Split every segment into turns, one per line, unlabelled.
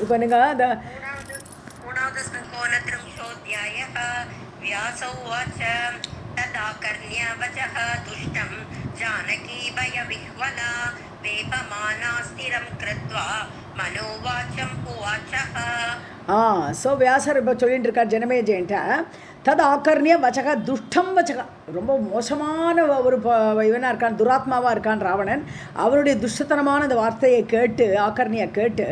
இப்போ நீங்கள் அந்த
जानकी भय विह्वला वेपमाना स्थिरं कृत्वा मनोवाचं उवाचः.
ஸோ வியாசர் இப்போ சொல்லிட்டு இருக்கார் ஜனமேஜயன்ட்ட தது ஆக்கர்ணிய வச்சக துஷ்டம் வச்சக ரொம்ப மோசமான ஒரு இவனாக இருக்கான், துராத்மாவாக இருக்கான் ராவணன். அவருடைய துஷ்டத்தனமான அந்த வார்த்தையை கேட்டு ஆக்கர்ணியை கேட்டு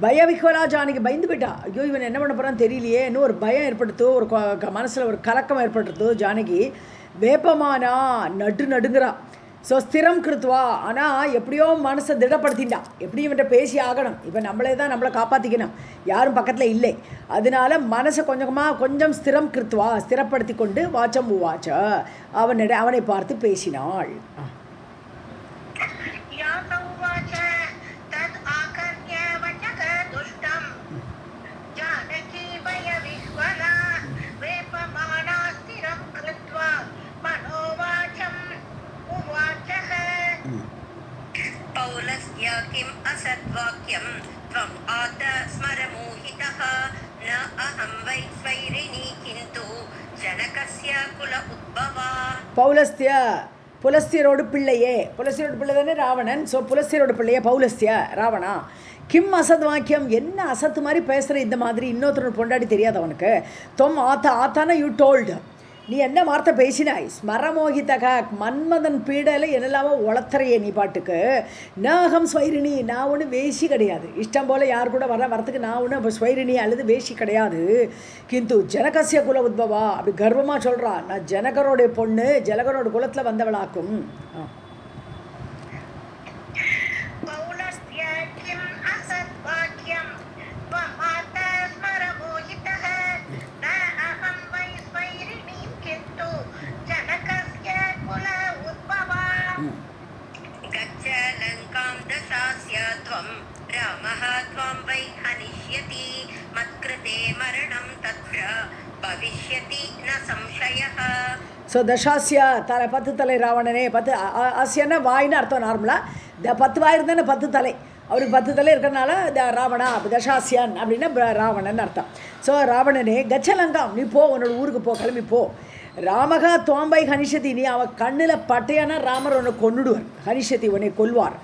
பயவிஹ்வலா ஜானகி பயந்து போயிட்டா. ஐயோ இவன் என்ன பண்ண போகிறான்னு தெரியலையே, இன்னும் ஒரு பயம் ஏற்படுத்தோ, ஒரு மனசில் ஒரு கலக்கம் ஏற்படுத்தோ. ஜானகி வேப்பமானா நடுங்கிறா. ஸோ ஸ்திரம் கிருத்வா, ஆனால் எப்படியோ மனசை திடப்படுத்திண்டா, எப்படி இவன்கிட்ட பேசி ஆகணும், இப்போ நம்மளே தான் நம்மளை காப்பாற்றிக்கணும், யாரும் பக்கத்தில் இல்லை. அதனால மனசை கொஞ்சம் ஸ்திரம் கிருத்வா ஸ்திரப்படுத்தி கொண்டு வாச்சம் உவாச்ச அவனை பார்த்து பேசினாள்.
किम् असद्वाक्यं त्वम् आत स्मरमोहितः न अहं वै स्वैरिणी किन्तु जनकस्य कुल उद्भवा.
புலஸ்தியரோடு பிள்ளையே, புலஸ்தியரோடு பிள்ளை தானே ராவணன். ஸோ புலஸ்தியரோடு பிள்ளையே பௌலஸ்திய ராவணா. கிம் அசத் வாக்கியம், என்ன அசத்து மாதிரி பேசுகிற இந்த மாதிரி இன்னொருத்தரோட பொண்டாடி தெரியாது அவனுக்கு. தொம் ஆத்தான யூ டோல்டு, நீ என்ன வார்த்தை பேசினாய். ஸ்மரமோகிதக மன்மதன் பீடையில் என்னெல்லாமோ உளத்துறையே நீ பாட்டுக்கு. நாகம் ஸ்வைரிணி, நான் ஒன்று வேஷி கிடையாது, இஷ்டம் போல் யார் கூட வரத்துக்கு நான் ஒன்று ஸ்வைரிணி அல்லது வேஷி கிடையாது. கிந்து ஜனகசிய குல உத்பவா, அப்படி கர்வமாக சொல்கிறா, நான் ஜனகரோடைய பொண்ணு, ஜனகரோட குலத்தில் வந்தவளாக்கும். ஸோ தசாசியா தலை 10 தலை ராவணனே. 10 ஆசியன்னா வாயின்னு அர்த்தம் நார்மலாக. 10 வாய் இருந்தானே 10 தலை, அவருக்கு 10 தலை இருக்கிறனால ராவணா தசாசியான் அப்படின்னா ராவணன் அர்த்தம். ஸோ ராவணனே கச்சலங்காம், நீ போ, உன்னோட ஊருக்கு போ, கிளம்பி போ. ராமகா தோம்பை ஹனிஷதி, நீ அவன் கண்ணில் பட்டையானா ராமர் உன்னை கொன்னுடுவார், ஹனிஷதி உன்னை கொல்வார்.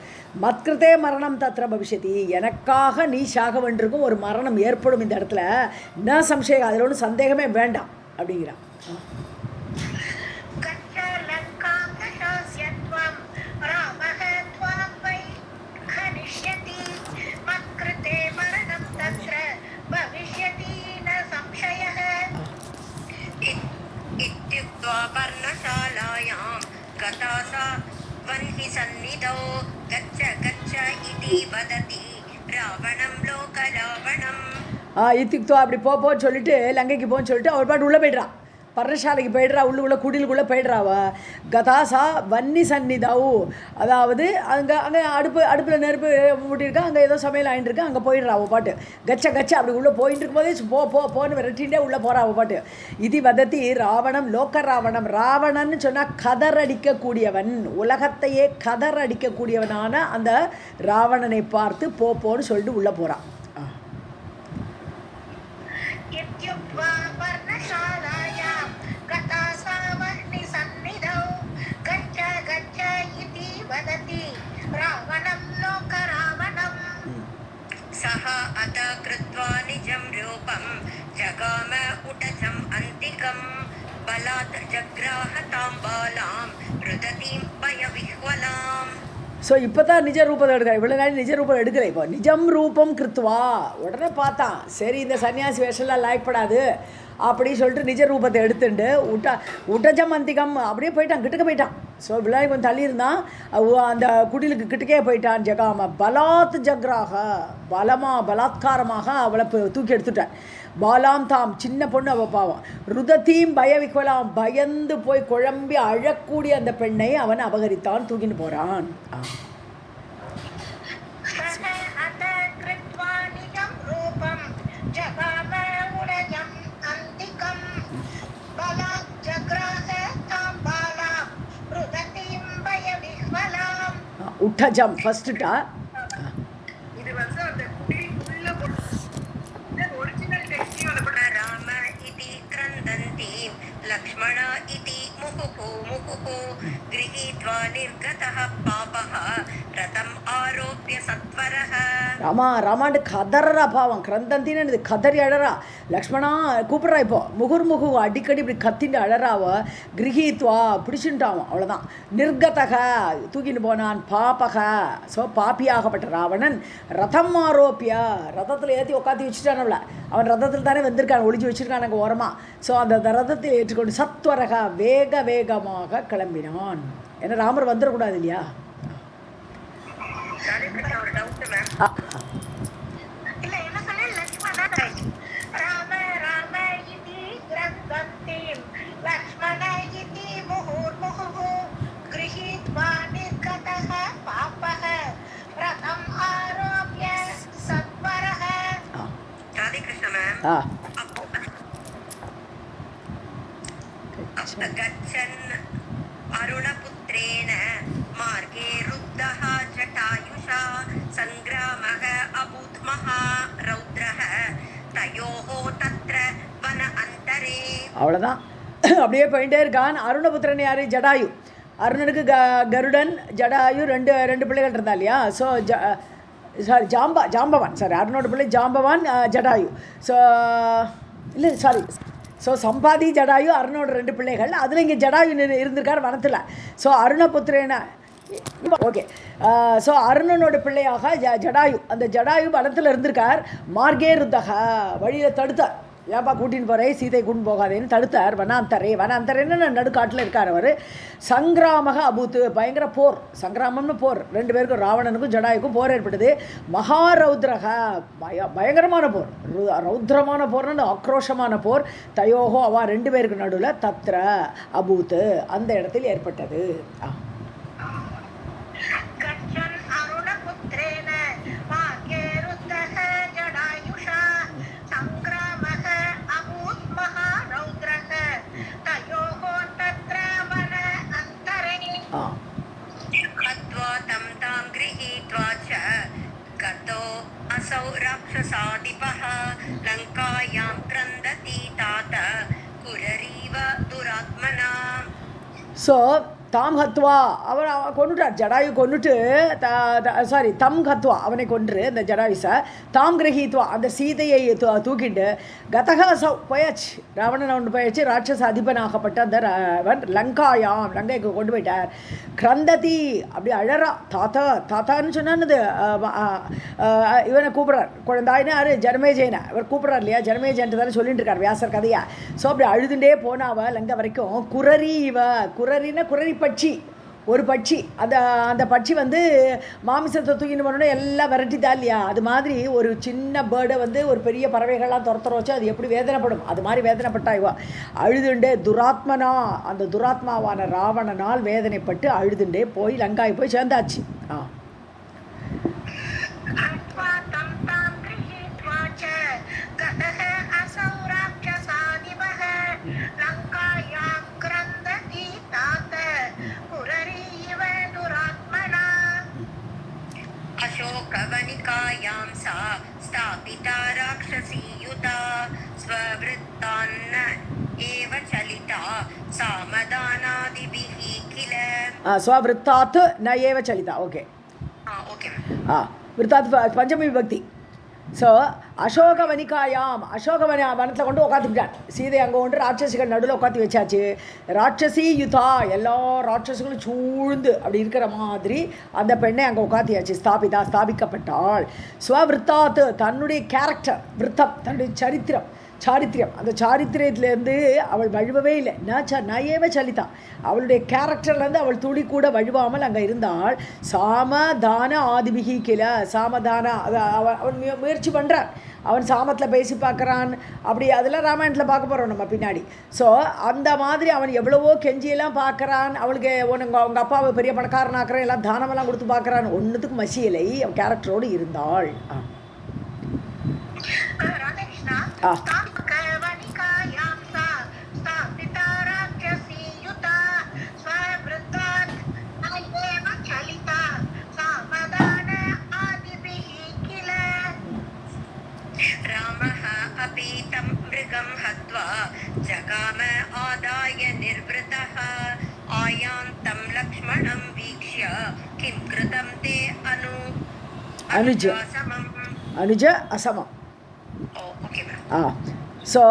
மத்கிருதே மரணம் தத்ர பவிஷ்யதி, எனக்காக நீ சாக வேண்டியிருக்கும், ஒரு மரணம் ஏற்படும் இந்த இடத்துல. ந சம்சயம், அதில் ஒன்றும் சந்தேகமே வேண்டாம் அப்படிங்கிறான். இத்திக்தோ அப்படி போன்னு சொல்லிட்டு லங்கைக்கு போன்னு சொல்லிட்டு அவர் பாட்டு உள்ளே போய்ட்றான், பர்ணசாலைக்கு போய்ட்றா, உள்ள குடிலுக்குள்ளே போய்ட்றாவ. கதாசா வன்னி சந்நிதாவு, அதாவது அங்கே அடுப்பில் நெருப்பு மூட்டியிருக்கா, அங்கே ஏதோ சமையல் ஆகிட்டு இருக்கு, அங்கே போயிடுறா அவள் பாட்டு. கச்ச அப்படி உள்ளே போயிட்டு இருக்கும்போதே போன்னு விரட்டிகிட்டே உள்ளே போகிறா அவள் பாட்டு. இது வதத்தி ராவணம் லோக்க ராவணம், ராவணன்னு சொன்னால் கதர் அடிக்கக்கூடியவன், உலகத்தையே கதர் அடிக்கக்கூடியவனான அந்த ராவணனை பார்த்து போன்னு சொல்லிட்டு உள்ளே போகிறான்.
जगाम उटजम् अन्तिकं बलात् जग्राहतां बालां रुदतीं भयविह्वलाम्.
ஸோ இப்போ தான் நிஜ ரூபத்தை எடுக்கிறேன், இவ்வளோ நாள் நிஜ ரூபம் எடுக்கலை. இப்போ நிஜம் ரூபம் கிருத்வா, உடனே பார்த்தான், சரி இந்த சன்னியாசி வேஷம்லாம் லாய்க்கப்படாது அப்படின்னு சொல்லிட்டு நிஜ ரூபத்தை எடுத்துட்டு உட்டஜம் அந்திகம் அப்படியே போயிட்டான், கிட்டக்க போயிட்டான். ஸோ விழாய் கொஞ்சம் தள்ளி இருந்தான், அந்த குடிலுக்கு கிட்டக்கே போயிட்டான். ஜகாம பலாத் ஜக்ராக, பலாத்காரமாக அவளை தூக்கி எடுத்துட்டான். பாலாம் தாம், சின்ன பொண்ணு அவள் பாவம். ருதத்தீம் பயவிக்கலாம், பயந்து போய் குழம்பி அழக்கூடிய அந்த பெண்ணை அவன் அபகரித்தான், தூக்கிட்டு போகிறான். உட்டஜம் ஃபர்ஸ்ட்டுட்டா.
இது வந்து அந்த குடிலுக்குள்ள लक्ष्मण इति मुहुः गृहीत्वा निर्गतः पापः रथम् आरोप्य सत्वरः
ராமா ராமாண்டு கதறா பாவம் கிரந்தந்தின்னு கதறி அழறா லக்ஷ்மணா கூப்பிட்றா இப்போ முகுர்முகு அடிக்கடி இப்படி கத்தின்னு அழறாவ கிரகித்வா பிடிச்சுட்டான் அவ்வளோதான் நிர்கதக தூக்கின்னு போனான் பாபக ஸோ பாப்பியாகப்பட்ட ராவணன் ரதம் ஆரோப்பிய ரதத்தில் ஏற்றி உட்காந்து வச்சுட்டான் அவளை அவன் ரதத்தில் தானே வந்திருக்கான் ஒளிஞ்சு வச்சிருக்கான் அங்கே ஓரமாக ஸோ அந்த ரதத்தில் ஏற்றுக்கொண்டு சத்வரக வேக வேகமாக கிளம்பினான் ஏன்னா ராமர் வந்துடக்கூடாது இல்லையா
ஒரு டவுட் மேம் இல்ல என்ன சொன்ன லக்ஷ்மணன் ராம ராம இதி கிரந்தந்தீம் லக்ஷ்மண இதி முहुर्मुहुः गृहीत्वा निर्गतः पापः रथम् आरोप्य सत्वरः राधे कृष्ण मैम गच्छन् अरुणपुत्रेण मार्गे रुद्धः जटायुषा सङ्ग्रामः अभूत् महारौद्रः तयोः तत्र वन अन्तरे
அவ்வளோதான் அப்படியே போயிட்டே இருக்கான் அருணபுத்திரன் யார் ஜடாயு அருணனுக்கு கருடன் ஜடாயு ரெண்டு ரெண்டு பிள்ளைகள் இருந்தா இல்லையா ஸோ சாரி ஜாம்பவான் சாரி அருணோட பிள்ளை ஜாம்பவான் ஜடாயு ஸோ இல்லை சாரி ஸோ சம்பாதி ஜடாயு அருணோட ரெண்டு பிள்ளைகள் அதில் இங்கே ஜடாயு இருந்திருக்கார் வனத்தில் ஸோ அருணபுத்திரேன ஓகே ஸோ அருணனோட பிள்ளையாக ஜடாயு அந்த ஜடாயு வனத்தில் இருந்திருக்கார் மார்கே ருத்தக வழியில் தடுத்தார் ஏப்பா கூட்டின்னு போகிறேன் சீதை கூட்டின்னு போகாதேன்னு தடுத்தார் வனாந்தரேன்னு நடுக்காட்டில் இருக்கார் அவர் சங்கிராமக அபூத்து பயங்கர போர் சங்கிராமம்னு போர் ரெண்டு பேருக்கும் ராவணனுக்கும் ஜடாயுக்கும் போர் ஏற்பட்டது மகாரௌத்ரக பயங்கரமான போர் ரௌத்ரமான போர்னு ஆக்ரோஷமான போர் தயோகோ அவா ரெண்டு பேருக்கு நடுவில் தத்ர அபூத்து அந்த இடத்தில் ஏற்பட்டது
राक्षसाधिपः लङ्कायां क्रन्दति तात कुररीव दुरात्मना
ஸோ தாம் ஹத்வா அவர் கொண்டுட்டார் ஜடாயு கொண்டுட்டு சாரி தம் ஹத்வா அவனை கொன்று இந்த ஜடாயுசை தாம் கிரகித்வா அந்த சீதையை தூக்கிட்டு கதகா போயாச்சு ராவணன் ஒன்று போயாச்சு ராட்சச அதிபனாகப்பட்ட அந்த லங்காயாம் லங்கைக்கு கொண்டு போயிட்டார் கிரந்ததி அப்படி அழறா தாத்தான்னு சொன்னான்னு இவனை கூப்பிட்றார் குழந்தாயின்னு யார் ஜனமேஜயனை இவர் கூப்பிட்றார் இல்லையா ஜனமேஜயன்ட்டு தானே சொல்லிட்டு இருக்கார் வியாசர் கதையா ஸோ அப்படி அழுதுண்டே போனாவ லங்கை வரைக்கும் குரரின்னா குரரி பட்சி ஒரு பட்சி அந்த பட்சி வந்து மாமிசத்தை தூக்கின்னு போனோன்னா எல்லாம் விரட்டிதா இல்லையா அது மாதிரி ஒரு சின்ன பேர்டை வந்து ஒரு பெரிய பறவைகள்லாம் துரத்துற வச்சு அது எப்படி வேதனைப்படும் அது மாதிரி வேதனைப்பட்டா இவா அழுதுண்டே துராத்மனா அந்த துராத்மாவான ராவணனால் வேதனைப்பட்டு அழுதுண்டே போய் லங்காய் போய் சேர்ந்தாச்சு
अशोकवनिकायां सा स्थापिता राक्षसीयुता स्ववृत्तान्न एव चलिता सामदानादिभिः किल
स्ववृत्तात् न एव चलिता ओके वृत्तात् पंचमी विभक्ति ஸோ அசோகவனிகாயாம் வனத்தில் கொண்டு உட்காந்துக்கிட்டான் சீதை அங்கே கொண்டு ராட்சசிகள் நடுவில் உட்காந்து வச்சாச்சு ராட்சசி யுதா எல்லா ராட்சசிகளும் சூழ்ந்து அப்படி இருக்கிற மாதிரி அந்த பெண்ணை அங்கே உட்காத்தியாச்சு ஸ்தாபிக்கப்பட்டாள் ஸ்வவிருத்தாத்து தன்னுடைய கேரக்டர் விருத்தம் தன்னுடைய சாரித்திரம் அந்த சாரித்திரியத்திலேருந்து அவள் வழுவவே இல்லை நயேவ சலிதா அவளுடைய கேரக்டர்லேருந்து அவள் துளி கூட வழுவாமல் அங்கே இருந்தாள் சாமதான ஆதிபிகி கில சாமதான அவன் முயற்சி பண்ணுறான் அவன் சாமத்தில் பேசி பார்க்குறான் அப்படி அதெல்லாம் ராமாயணத்தில் பார்க்க போகிறோம் நம்ம பின்னாடி ஸோ அந்த மாதிரி அவன் எவ்வளவோ கெஞ்சியெல்லாம் பார்க்குறான் அவளுக்கு உங்கள் அப்பாவை பெரிய பணக்காரனாக்குறான் எல்லாம் தானமெல்லாம் கொடுத்து பார்க்குறான் ஒன்றுத்துக்கு மசியலை அவன் கேரக்டரோடு இருந்தாள்
रामः अपि तं मृगं हत्वा जगाम आदाय
அனுஜ
அசமம்.
அனுஜ அசமம்.
ஓ ஓகே மேம்.
ஸோ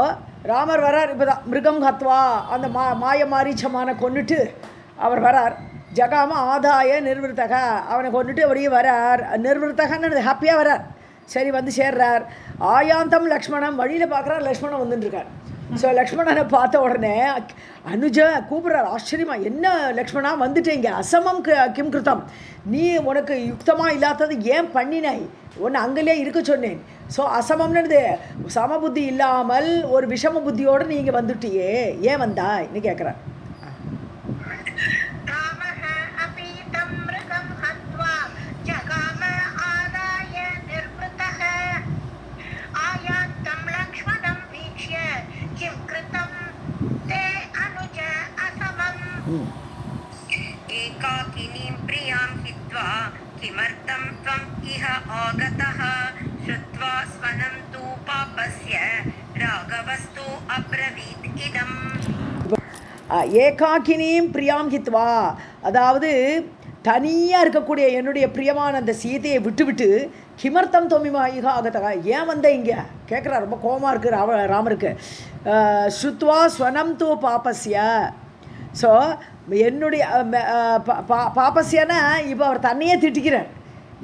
ராமர் வரார். இப்போ தான் மிருகம் ஹத்வா அந்த மாய மாரீச்சமான கொண்டுட்டு அவர் வரார். ஜகாம ஆதாய நிர்வൃத்தக அவனை கொண்டுட்டு அப்படியே வரார். நிர்வൃத்தகன்னு ஹாப்பியாக வரார். சரி வந்து சேர்றார். ஆயாந்தம் லக்ஷ்மணன் வழியில் பார்க்குறார். லக்ஷ்மணன் வந்துட்டுருக்கார். ஸோ லக்ஷ்மணனை பார்த்த உடனே அனுஜ கூப்பிட்றார் ஆச்சரியமா, என்ன லக்ஷ்மணா வந்துட்டேங்க, அசமம் கிம் கிருத்தம், நீ உனக்கு யுக்தமாக இல்லாதது ஏன் பண்ணினாய், ஒன்று அங்கேயே இருக்க சொன்னேன். ஸோ அசமம்னு சமபுத்தி இல்லாமல் ஒரு விஷம புத்தியோடு நீங்கள் வந்துட்டியே, ஏன் வந்தாய்ன்னு கேட்குறார்.
एकाकिनीं प्रियां हित्वा किमर्थं त्वम् इह आगतः श्रुत्वा स्वनं तु पापस्य राघवस्तु अब्रवीत् इदम्.
ஏகாக்கினியும் பிரியாம் ஹித்வா, அதாவது தனியாக இருக்கக்கூடிய என்னுடைய பிரியமான அந்த சீதையை விட்டுவிட்டு கிமர்த்தம் தொமிமா இகா ஆகத்தகா, ஏன் வந்த இங்கே கேட்குறா. ரொம்ப கோபமாக இருக்குது ராமருக்கு. ஸ்ருத்வா ஸ்வனம் தூ பாப்பஸ்ய, ஸோ என்னுடைய பாப்பஸ்யனா இப்போ அவர் தன்னையே திட்டிக்கிறார்.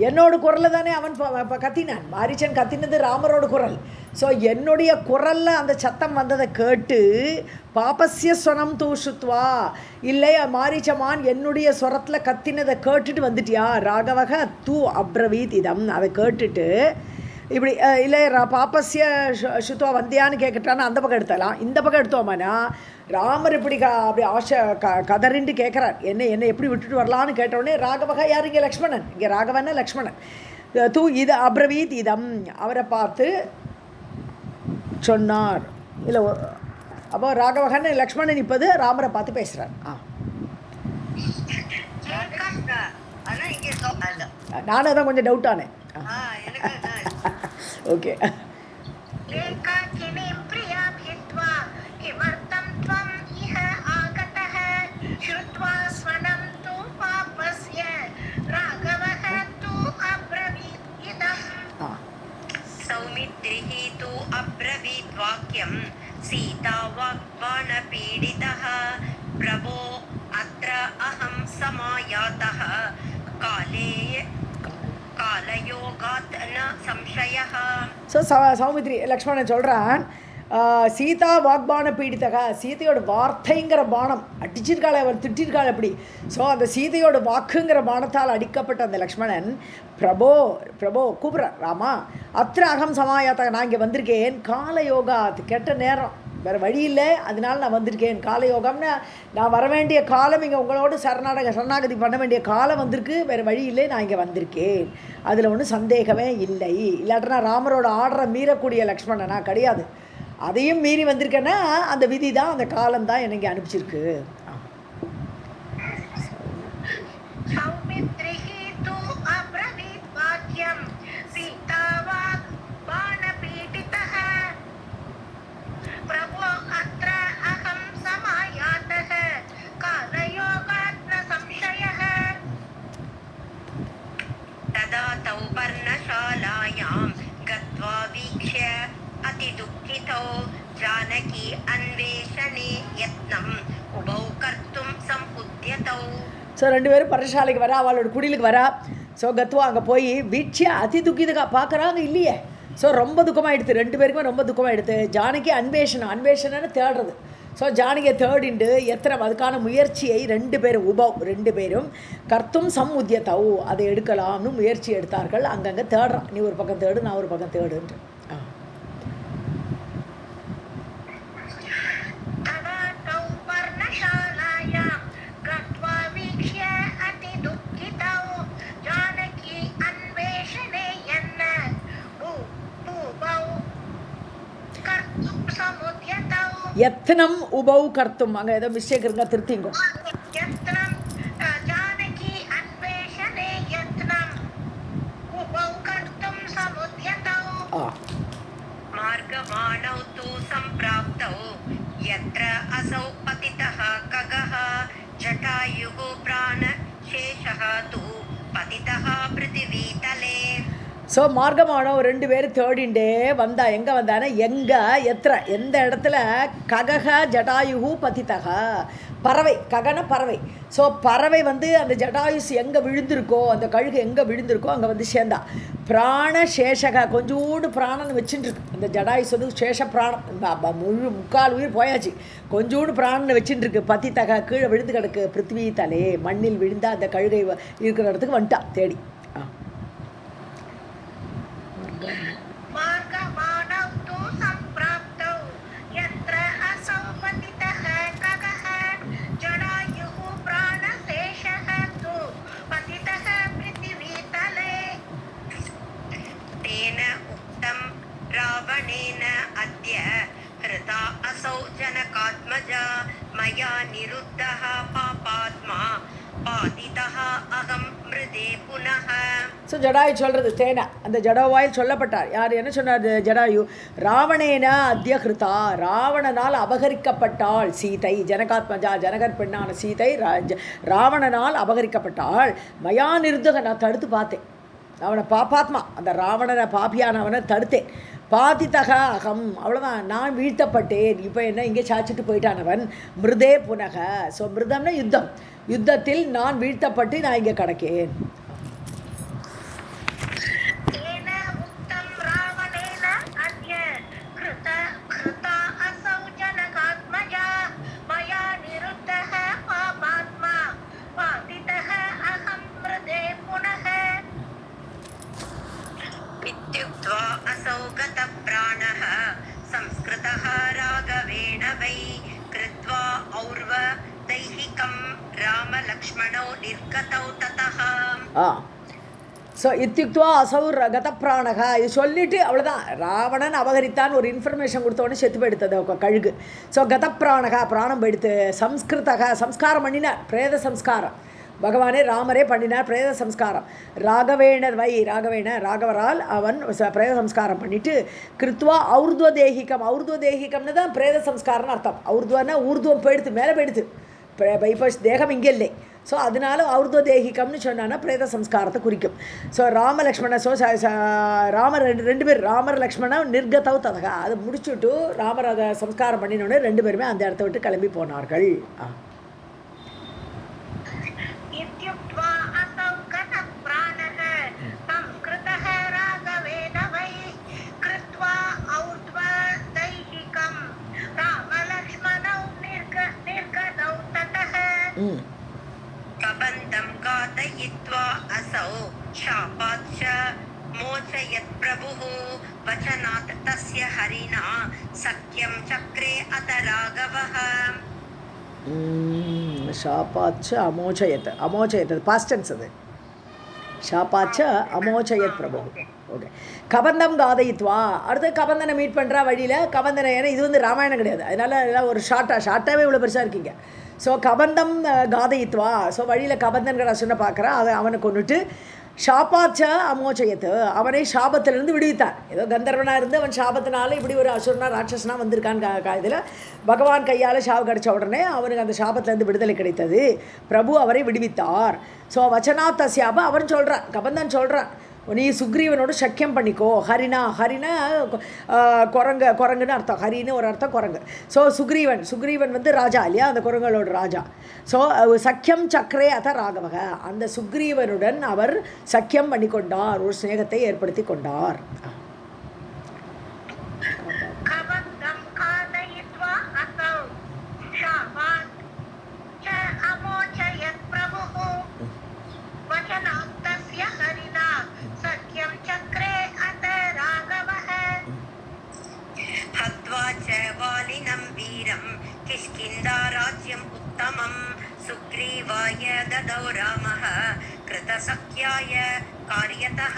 என்னோட குரலில் தானே அவன் கத்தினான், மாரீச்சன் கத்தினது ராமரோட குரல். ஸோ என்னுடைய குரலில் அந்த சத்தம் வந்ததை கேட்டு பாப்பஸ்ய ஸ்வனம் தூ ஸ்ருத்வா, இல்லை மாரீச்சமான் என்னுடைய ஸ்வரத்தில் கத்தினதை கேட்டுட்டு வந்துட்டியா, ராகவக தூ அப்ரவீத் இதம், அதை கேட்டுட்டு இப்படி இல்லை பாப்பஸ்ய ஸ்ருத்வா வந்தியான்னு கேட்கட்டான்னு அந்த பக்கம் எடுத்தலாம். இந்த பக்கம் எடுத்தோமானா ராமர் இப்படி அப்படி கதறிண்டு கேட்குறார், என்னை எப்படி விட்டுட்டு வரலான்னு கேட்டவுடனே ராகவகா யார், இங்கே லக்ஷ்மணன், இங்கே ராகவன்னா லக்ஷ்மணன். தூ இது அப்ரவீத் இதம், அவரை பார்த்து சொன்னார். இல்லை அப்போ ராகவகன்னு லக்ஷ்மணன் இப்போது ராமரை பார்த்து பேசுகிறார். நானும் தான் கொஞ்சம் டவுட் ஆனேன். ஓகே.
सौमित्रिः तु अब्रवीत् वाक्यं सीता वाग्बाणपीडितः प्रभो अत्र अहं समायातः कालयोगात् न संशयः.
ஸோ சௌமித்ரி லக்ஷ்மணன் சொல்கிறான், சீதா வாக்பான பீடித்தக, சீதையோட வார்த்தைங்கிற பானம் அடிச்சிருக்காள், அவர் திட்டிருக்காள் அப்படி. ஸோ அந்த சீதையோட வாக்குங்கிற பானத்தால் அடிக்கப்பட்ட அந்த லக்ஷ்மணன் பிரபோ பிரபோ கூப்பிட்ற ராமா, அத்திர அகம் சமாயாத்தாக, நான் இங்கே வந்திருக்கேன், காலயோகா, அது கெட்ட நேரம், வேறு வழி இல்லை, அதனால நான் வந்திருக்கேன். காலயோகம்னா நான் வர வேண்டிய காலம், இங்கே உங்களோட சரணாகதி பண்ண வேண்டிய காலம் வந்திருக்கு, வேறு வழி இல்லை, நான் இங்கே வந்திருக்கேன், அதில் ஒன்றும் சந்தேகமே இல்லை. இல்லாட்டினா ராமரோட ஆர்டரை மீறக்கூடிய லக்ஷ்மணனா கிடையாது, அதையும் மீறி வந்திருக்கேன்னா அந்த விதி தான், அந்த காலம் தான் எனக்கு அனுப்பிச்சிருக்கு.
तदा तौ पर्णशालायां गत्वा वीक्ष्य अतिदुःखितौ जानकी अन्वेषणे यत्नम् उभौ कर्तुं समुद्यतौ.
ஸோ ரெண்டு பேரும் பர்ணசாலைக்கு வரா, அவளோட குடிலுக்கு வரா. ஸோ கத்துவா அங்கே போய் வீட்சியா அதி துக்கிதுக்கா பார்க்குறாங்க, இல்லையே. ஸோ ரொம்ப துக்கமாகிடுது, ரெண்டு பேருக்குமே ரொம்ப துக்கமாகிடுது. ஜானகி அன்வேஷனன்னு தேடுறது. ஸோ ஜானகியை தேடிண்டு எத்தனை அதுக்கான முயற்சியை ரெண்டு பேரும் கர்த்தும் சமுத்தியத்தவு, அதை எடுக்கலாம்னு முயற்சி எடுத்தார்கள். அங்கங்கே தேடுறான், நீ ஒரு பக்கம் தேடு, நான் ஒரு பக்கம் தேடுன்ட்டு. யத்னம் உபௌ கர்த்தும், அங்கே ஏதோ மிஸ்டேக் இருந்தா திருத்திங்க.
मार्गमाणौ तु सम्प्राप्तौ यत्र असौ पतितः खगः जटायुः प्राणशेषः तु पतितः पृथिवीतले.
ஸோ மார்க்கமானவன் 2 பேரும் தேடிண்டே வந்தா. எங்கே வந்தானா, எங்கே எத்திர எந்த இடத்துல ககக ஜடாயுகு பதித்தக பறவை, ககன பறவை. ஸோ பறவை வந்து அந்த ஜடாயுஸ் எங்கே விழுந்திருக்கோ, அந்த கழுகு எங்கே விழுந்திருக்கோ அங்கே வந்து சேர்ந்தா. பிராண சேஷக கொஞ்சோண்டு பிராணன் வச்சுட்டுருக்கு. அந்த ஜடாயுஸ் வந்து சேஷ பிராணம் முக்கால் உயிர் போயாச்சு, கொஞ்சோண்டு பிராணன் வச்சுட்டுருக்கு. பதித்தக கீழே விழுந்து கிடக்கு. பிருத்திவி தலே மண்ணில் விழுந்த அந்த கழுகை இருக்கிற இடத்துக்கு வந்துட்டா தேடி.
रावणेन अद्य हृता असौ जनकात्मजा मया निरुद्धः पापात्मा पातितः अहं मृदे पुनः.
ஸோ ஜடாயு சொல்கிறது தேனா, அந்த ஜடவாயில் சொல்லப்பட்டார். யார் என்ன சொன்னார் ஜடாயு? ராவணேன அத்ய ஹிருதா, ராவணனால் அபகரிக்கப்பட்டாள் சீதை. ஜனகாத்மஜா ஜனகர் பெண்ணான சீதை ராவணனால் அபகரிக்கப்பட்டாள். மயா நிருத்தக, நான் தடுத்து பார்த்தேன் அவனை. பாப்பாத்மா, அந்த ராவணனை பாப்பியானவனை தடுத்தேன். பாதித்தக அகம், அவ்வளோதான், நான் வீழ்த்தப்பட்டேன். இப்போ என்ன இங்கே சாச்சிட்டு போயிட்டானவன். மிருதே புனக. ஸோ மிருதம்னா யுத்தம், யுத்தத்தில் நான் வீழ்த்தப்பட்டு நான் இங்கே கிடக்கேன்.
असौ गतप्राणः संस्कृतः राघवेण वै कृत्वा और्व दैहिकं रामलक्ष्मणौ निर्गतौ ततः.
ஸோ இத்தியுக்துவா அசௌ கதப்பிராணகா, இது சொல்லிவிட்டு அவ்வளோதான். ராவணன் அபகரித்தான் ஒரு இன்ஃபர்மேஷன் கொடுத்தோடனே செத்து போயிடுத்தது கழுகு. ஸோ கதப்பிராணகா, பிராணம் போயிடுத்து. சம்ஸ்கிருதக, சம்ஸ்காரம் பண்ணினார், பிரேத சம்ஸ்காரம். பகவானே ராமரே பண்ணினார் பிரேத சம்ஸ்காரம். ராகவேணர் வை, ராகவரால் அவன் பிரேத சம்ஸ்காரம் பண்ணிவிட்டு கிருத்வா ஔர்துவதேகிகம், ஔர்துவதேகிகம்னு தான் பிரேத சம்ஸ்காரம்னு அர்த்தம். ஔர்துவன்னா ஊர்துவம் போயிடுத்து, மேலே போயிடுத்து. இப்போ தேகம் இங்கே இல்லை. ஸோ அதனால ஔர்துவதேகிகம்னு சொன்னான்னா பிரேத சம்ஸ்காரத்தை குறிக்கும். ஸோ ராமலக்ஷ்மண, ஸோ ராமர் ரெண்டு பேர், ராமர் லக்ஷ்மணா நிர்கதவ் ததகா, அதை முடிச்சுட்டு ராமர் அதை சம்ஸ்காரம் பண்ணினோடனே 2 பேருமே அந்த இடத்த விட்டு கிளம்பி போனார்கள்.
कबन्धं घातयित्वा असौ शापाच्च मोचयत् प्रभुः वचनात् तस्य हरिणा सख्यं चक्रे अत राघवः.
शापाच्च अमोचयत्, अमोचयत् பாஸ்ட் டென்ஸ் அது. ஷாப்பாச்ச அமோச்சயத் பிரபு. ஓகே. கபந்தம் காதயித்வா, அடுத்து கபந்தனை மீட் பண்ணுறா வழியில். கபந்தனை, ஏன்னா இது வந்து ராமாயணம் கிடையாது, அதனால் எல்லாம் ஒரு ஷார்ட்டாகவே இவ்வளோ பெருசாக இருக்கீங்க. ஸோ கபந்தம் காதயித்வா, ஸோ வழியில் கபந்தன்கிற சொன்ன பார்க்குறான். அதை அவனை கொண்டுட்டு ஷாப்பாச்ச அமோச்சயத்து, அவனை சாபத்திலிருந்து விடுவித்தார். ஏதோ கந்தர்வனாக இருந்து அவன் சாபத்தினால இப்படி ஒரு அசுரனா ராட்சசனாக வந்திருக்கான்னு இதில் பகவான் கையால் சாவு கிடச்ச உடனே அவனுக்கு அந்த சாபத்திலேருந்து விடுதலை கிடைத்தது. பிரபு அவரை விடுவித்தார். ஸோ வச்சனா தஸ்யாப அவன் சொல்கிறான், கபந்தன் சொல்கிறான், நீ சுக்ரீவனோடு சக்கியம் பண்ணிக்கோ. ஹரினா, ஹரினா குரங்குன்னு அர்த்தம், ஹரின்னு ஒரு அர்த்தம் குரங்கு. ஸோ சுக்ரீவன் வந்து ராஜா இல்லையா, அந்த குரங்களோட ராஜா. ஸோ சக்கியம் சக்கரே அத ராகவக, அந்த சுக்ரீவனுடன் அவர் சக்கியம் பண்ணி கொண்டார், ஒரு ஸ்நேகத்தை ஏற்படுத்தி கொண்டார்.
किष्किन्धाराज्यम् उत्तमं सुग्रीवाय ददौ रामः कृतसख्याय कार्यतः.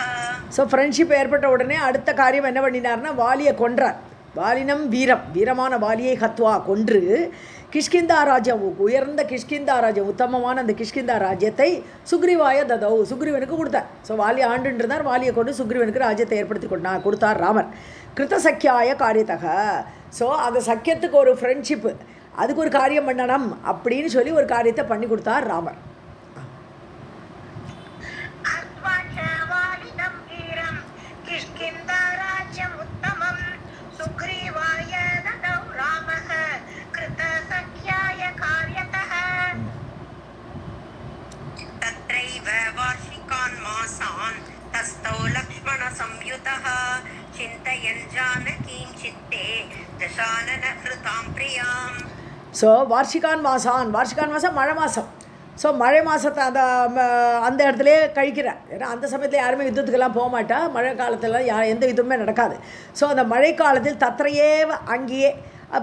ஸோ ஃப்ரெண்ட்ஷிப் ஏற்பட்ட உடனே அடுத்த காரியம் என்ன பண்ணினார்னா, வாலியை கொன்றார். வாலினம் வீரம், வீரமான வாலியை ஹத்வா கொன்று கிஷ்கிந்தா ராஜ்யம், உயர்ந்த கிஷ்கிந்தா ராஜ்யம், உத்தமமான அந்த கிஷ்கிந்தா ராஜ்யத்தை சுக்ரீவாய ததௌ, சுக்ரீவனுக்கு கொடுத்தார். ஸோ வாலி ஆண்டுன்றார், வாலியை கொண்டு சுக்ரீவனுக்கு ராஜ்யத்தை ஏற்படுத்தி கொடுத்தார் ராமர். கிருத்த சக்கியாய காரியத்தக, ஸோ அந்த சக்கியத்துக்கு ஒரு ஃப்ரெண்ட்ஷிப்பு, அதுக்கு ஒரு காரியம் பண்ணணும் அப்படின்னு சொல்லி ஒரு காரியத்தை பண்ணி கொடுத்தார் ராமர்.
संयुतः चिन्तयन् जानकीं चित्ते दशाननहृतां प्रियाम्.
ஸோ வார்ஷிகான் மாதம் மழை மாதம். ஸோ மழை மாதத்தை அந்த இடத்துலையே கழிக்கிறேன். ஏன்னா அந்த சமயத்தில் யாருமே யுத்தத்துக்கெல்லாம் போக மாட்டா. மழை காலத்தில் எந்த யுத்தமே நடக்காது. ஸோ அந்த மழை காலத்தில் தத்ரையேவ அங்கேயே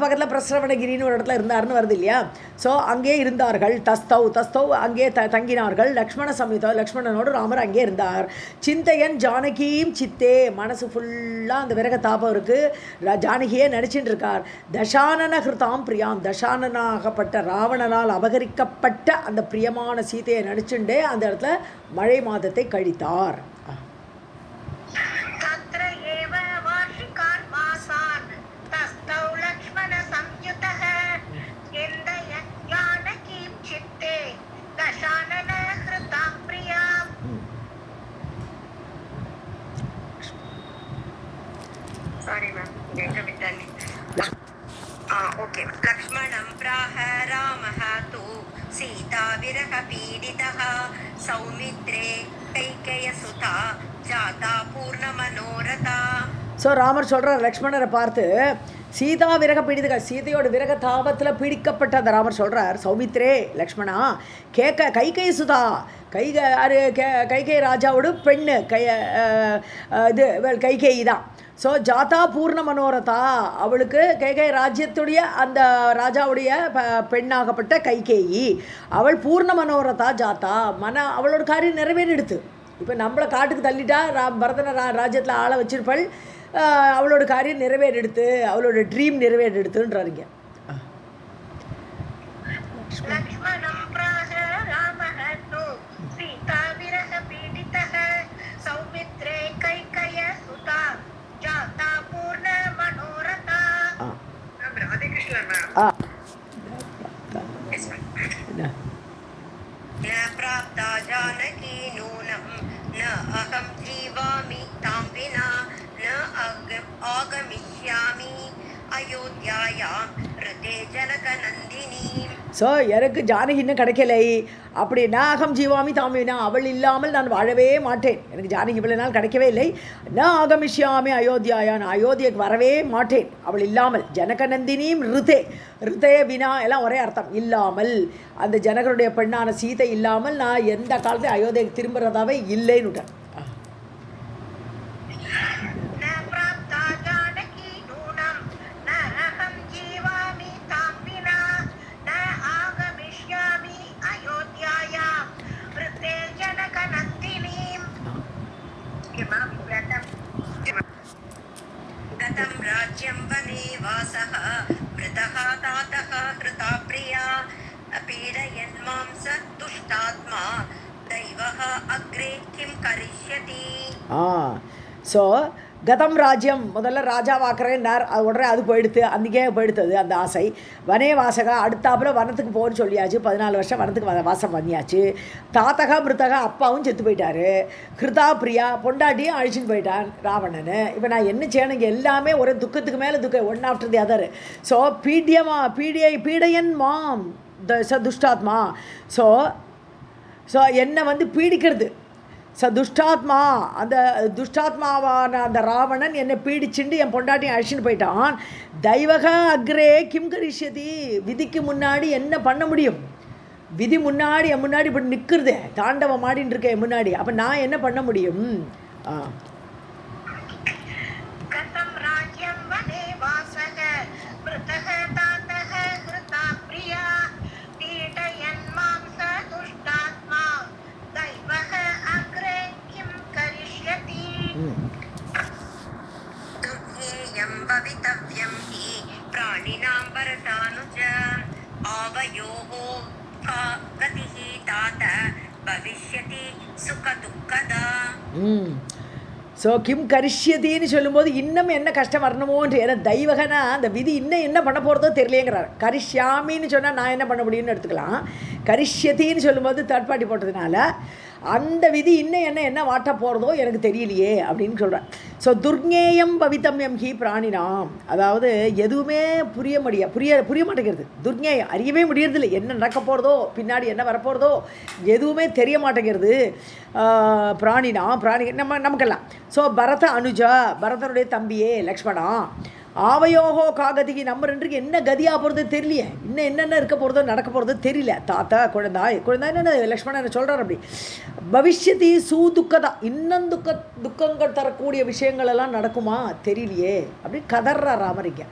பக்கத்தில் பிரஸ்ரவணகிரின்னு ஒரு இடத்துல இருந்தார்னு வருது இல்லையா. ஸோ அங்கே இருந்தார்கள். தஸ்தவ் அங்கே தங்கினார்கள். லக்ஷ்மண சமேதம் லக்ஷ்மணனோடு ராமர் அங்கே இருந்தார். சிந்தையன் ஜானகியும் சித்தே மனசு ஃபுல்லாக அந்த விரக தாபம் இருக்குது. ஜானகியே நினச்சிட்டு இருக்கார். தசானன ஹிருதாம் பிரியாம் தசானனாகப்பட்ட ராவணனால் அபகரிக்கப்பட்ட அந்த பிரியமான சீதையை நினச்சுண்டே அந்த இடத்துல மழை மாதத்தை கழித்தார்.
ओके. लक्ष्मणं प्राह रामः तु सीता विरह पीडितः सौमित्रे कैकेयसुता जाता पूर्णमनोरथा.
ஸோ ராமர் சொல்கிறார் லக்ஷ்மணரை பார்த்து, சீதா விரக பீடிதக சீதையோட விரக தாபத்தில் பீடிக்கப்பட்ட அந்த ராமர் சொல்கிறார், சௌமித்ரே லக்ஷ்மணா கைகை சுதா கைகை ராஜாவோட பெண்ணு இது கைகேயி தான். ஸோ ஜாதா பூர்ண மனோரதா அவளுக்கு கைகை ராஜ்யத்துடைய அந்த ராஜாவுடைய பெண்ணாகப்பட்ட கைகேயி அவள் பூர்ண மனோரதா ஜாதா அவளோட காரியம் நிறைவேறிடுத்து. இப்போ நம்மளை காட்டுக்கு தள்ளிட்டா பரதன ராஜ்யத்தில் ஆளை வச்சிருப்பாள். அவளோட காரியம் நிறைவேறெடுத்து அவளோட ட்ரீம் நிறைவேறெடுத்துன்றாருங்க.
प्राप्ता जानकी नूनं न अहं जीवामि तां विना न आगमिष्यामि अयोध्यायां ऋते जनकनन्दिनी.
ஸோ எனக்கு ஜானகி இன்னும் கிடைக்கலை. அப்படி நான் அகம் ஜீவாமி தாமினா அவள் இல்லாமல் நான் வாழவே மாட்டேன். எனக்கு ஜானகி இவ்வளோ நாள் கிடைக்கவே இல்லை. நான் ஆகமிஷ்யாமி அயோத்தியாயா நான் அயோத்தியக்கு வரவே மாட்டேன் அவள் இல்லாமல். ஜனகநந்தினியும் ரிதே வினா எல்லாம் ஒரே அர்த்தம். இல்லாமல் அந்த ஜனகருடைய பெண்ணான சீதை இல்லாமல் நான் எந்த காலத்தையும் அயோத்தியக்கு திரும்புறதாவே இல்லைன்னு விட்டேன்.
गतं राज्यं वने वासः वृतः तातः हृता प्रिया पीडयन् मां स दुष्टात्मा दैवः अग्रे किं करिष्यति.
ஸோ கதம் ராஜ்யம் முதல்ல ராஜாவாக்குறேன்னார். உடனே அது போயிடுத்து. அன்றைக்கே போயிடுத்தது அந்த ஆசை. வனே வாசகா அடுத்தாப்புல வனத்துக்கு போகணும்னு சொல்லியாச்சு. 14 வருஷம் வனத்துக்கு வாசம் பண்ணியாச்சு. தாத்தகா மிருத்தகா அப்பாவும் செத்து போயிட்டார். ஹிருதா பிரியா பொண்டாட்டியும் அழிச்சுன்னு போயிட்டான் ராவணன். இப்போ நான் என்ன செய்யணும்? எல்லாமே ஒரு துக்கத்துக்கு மேலே துக்கம் one after the other. So பீடையன் மாம் துஷ்டாத்மா. ஸோ என்னை பீடிக்கிறது துஷ்டாத்மா. அந்த துஷ்டாத்மாவான அந்த ராவணன் என்னை பீடிச்சுண்டு என் பொண்டாட்டியும் அழிச்சுன்னு போயிட்டான். தெய்வக அக்ரே கிம் கரிஷ்யதி விதிக்கு முன்னாடி என்ன பண்ண முடியும்? விதி முன்னாடி என் முன்னாடி இப்படி நிற்கிறது தாண்டவம் ஆடின்னு இருக்கேன் என் முன்னாடி. அப்போ நான் என்ன பண்ண முடியும்?
भवितव्यं हि प्राणिनां भरतानुज आवयोः का गतिः तात भविष्यति सुखदुःखदा.
ஸோ கிம் கரிஷ்யத்தின்னு சொல்லும்போது இன்னும் என்ன கஷ்டம் வரணுமோன்று. ஏன்னா தெய்வகனா அந்த விதி இன்னும் என்ன பண்ண போகிறதோ தெரியலேங்கிறார். கரிஷ்யாமின்னு சொன்னால் நான் என்ன பண்ண முடியும்னு எடுத்துக்கலாம். கரிஷ்யத்தின்னு சொல்லும்போது தேர்ட் பார்ட்டி போட்டதுனால அந்த விதி இன்னும் என்ன வாட்ட போகிறதோ எனக்கு தெரியலையே அப்படின்னு சொல்கிறேன். ஸோ துர்ஞேயம் பவித்தம்யம் ஹி பிராணினாம், அதாவது எதுவுமே புரிய மாட்டேங்கிறது. துர்ஞேயம் அறியவே முடியறதில்லை, என்ன நடக்க போகிறதோ பின்னாடி என்ன வரப்போகிறதோ எதுவுமே தெரிய மாட்டேங்கிறது பிராணி நமக்கெல்லாம். ஸோ பரத அனுஜா, பரதனுடைய தம்பியே லக்ஷ்மணா, ஆவையோகோ காகதிக்கு நம்ம ரெண்டுக்கு என்ன கதியாக போகிறது தெரியலையே, இன்னும் என்னென்ன இருக்க போகிறதோ நடக்க போகிறதோ தெரியல. தாத்தா குழந்தாய் என்ன லக்ஷ்மணன் சொல்கிறார் அப்படி. பவிஷ்யதி சூதுக்கதா, இன்னும் துக்கங்கள் தரக்கூடிய விஷயங்கள் எல்லாம் நடக்குமா தெரியலையே அப்படி கதர்றா ராமரிக்க.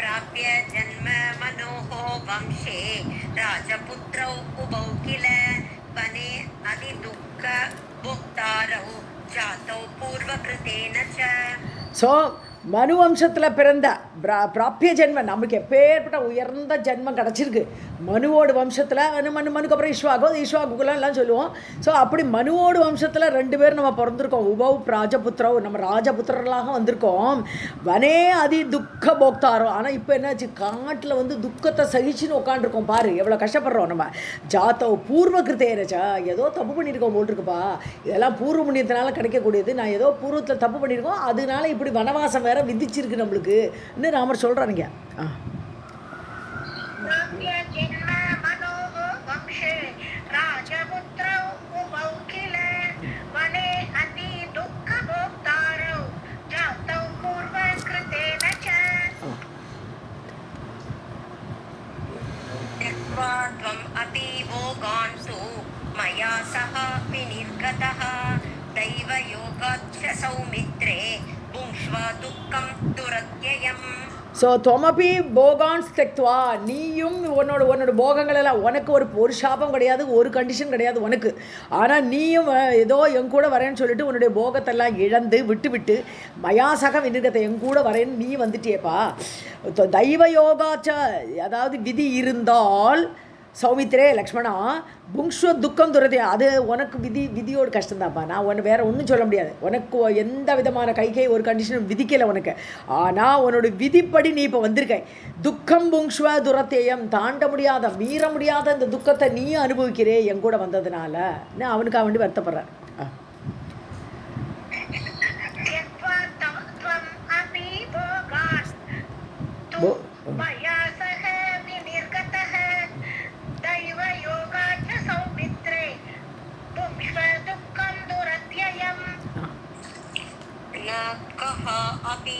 प्राप्य जन्म मनोहो वंशे राजपुत्रौ उभौ किल वने अधिदुःख भोक्तारौ जातौ पूर्वकृतेन च.
ஸோ மனு வம்சத்தில் பிறந்த பிராப்பிய ஜென்மம், நமக்கு எப்பேற்பட்ட உயர்ந்த ஜென்மம் கிடச்சிருக்கு. மனுவோடு வம்சத்தில் மனுக்கு அப்புறம் ஈஸ்வாகுலாம் எல்லாம் சொல்லுவோம். ஸோ அப்படி மனுவோடு வம்சத்தில் 2 பேர் நம்ம பிறந்திருக்கோம். உபவ் ராஜபுத்திரவ், நம்ம ராஜபுத்திரர்களாக வந்திருக்கோம். வனே அதி துக்க போக்தாரோ, ஆனால் இப்போ என்னாச்சு, காட்டில் துக்கத்தை சகிச்சுன்னு உட்காந்துருக்கோம். பாரு எவ்வளோ கஷ்டப்படுறோம் நம்ம. ஜாத்தோ பூர்வ கிருத்தேனச்சா, ஏதோ தப்பு பண்ணியிருக்கோம் போட்டிருக்குப்பா, இதெல்லாம் பூர்வ புண்ணியத்தினால கிடைக்கக்கூடியது. நான் ஏதோ பூர்வத்தில் தப்பு பண்ணியிருக்கோம், அதனால இப்படி வனவாசம் வேற விதிச்சிருக்கு நம்மளுக்கு இன்னும் ராமர் சொல்றானுங்க.
मया सह विनिर्गतः दैवयोगाच्च सौमित्रे भुङ्क्ष्वा दुःखं दुरत्ययम्.
ஸோ தொமபி போகான் ஸ்தெக்துவா, நீயும் உன்னோட போகங்கள் எல்லாம், உனக்கு ஒரு சாபம் கிடையாது, ஒரு கண்டிஷன் கிடையாது உனக்கு. ஆனால் நீயும் ஏதோ என் கூட வரேன்னு சொல்லிட்டு உன்னுடைய போகத்தெல்லாம் இழந்து விட்டு மயாசக விநிர்கத்தை என் கூட வரேன்னு நீ வந்துட்டியேப்பா. தெய்வ யோகாச்ச, அதாவது விதி இருந்தால் சௌமித்ரே லக்ஷ்மணா புங்ஷ்வ துக்கம் துரதி, அது உனக்கு விதியோடு கஷ்டம்தான்ப்பா. நான் உன்னை வேறு ஒன்றும் சொல்ல முடியாது. உனக்கு எந்த விதமான கைகை ஒரு கண்டிஷனும் விதிக்கலை உனக்கு. ஆனால் உன்னோட விதிப்படி நீ இப்போ வந்திருக்க. துக்கம் புங்ஷ்வ துரத்தேயம், தாண்ட முடியாத மீற முடியாத இந்த துக்கத்தை நீ அனுபவிக்கிறே என் கூட வந்ததுனால. நான் அவனுக்காக வேண்டி வருத்தப்படுறேன்.
अपि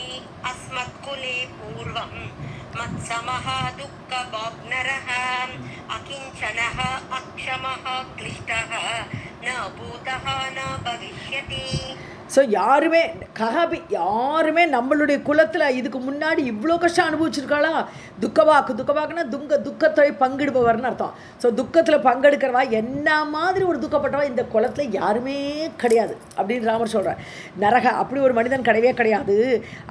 अस्मत्कुले पूर्वं मत्समः दुःखभाग्नरः अकिञ्चनः अक्षमः क्लिष्टः न भूतः न भविष्यति.
ஸோ யாருமே நம்மளுடைய குலத்தில் இதுக்கு முன்னாடி இவ்வளோ கஷ்டம் அனுபவிச்சிருக்காளா? துக்கவாக்குன்னா துக்கத்தை பங்கிடுபவர்னு அர்த்தம். ஸோ துக்கத்தில் பங்கெடுக்கிறவா என்ன மாதிரி ஒரு துக்கப்பட்டவா இந்த குலத்தில் யாருமே கிடையாது அப்படின்னு ராமர் சொல்கிறார். நரக, அப்படி ஒரு மனிதன் கிடையவே கிடையாது.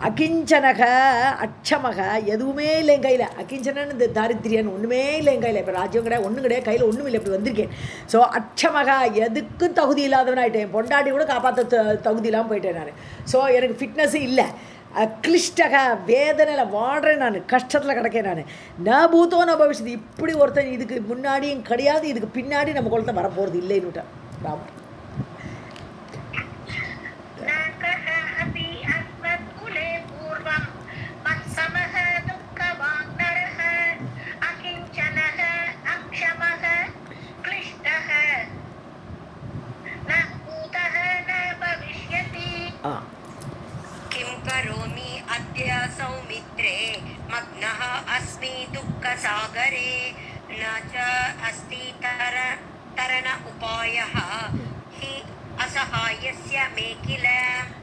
அகிஞ்சனக அட்சமக, எதுவுமே இல்லை என் கையில். அகிஞ்சனன்னு இந்த தாரித்திரியன் ஒன்றுமே இல்லை என் கையில். இப்போ ராஜ்யம் கிடையாது, ஒன்றும் கிடையாது, கையில் ஒன்றும் இல்லை, இப்படி வந்திருக்கேன். ஸோ அட்சமக, எதுக்கும் தகுதி இல்லாதவன் ஆகிட்டேன். பொண்டாட்டி கூட காப்பாற்ற தகுதி இல்லாமல் போயிட்டேன் நான். ஸோ எனக்கு ஃபிட்னஸ் இல்லை. கிளிஷ்டக, வேதனையில் வாடுறேன் நான், கஷ்டத்தில் கிடக்கேன் நான். ந பூத்தோ ந பவிஷ்யதி, இப்படி ஒருத்தன் இதுக்கு முன்னாடியும் கிடையாது, இதுக்கு பின்னாடி நம்ம குளத்தை வரப்போகிறது இல்லைன்னு ராமர்.
करोमि अद्य सौमित्रे मग्नः अस्मि दुःखसागरे न च अस्ति तरण उपायः हि असहायस्य मे किल.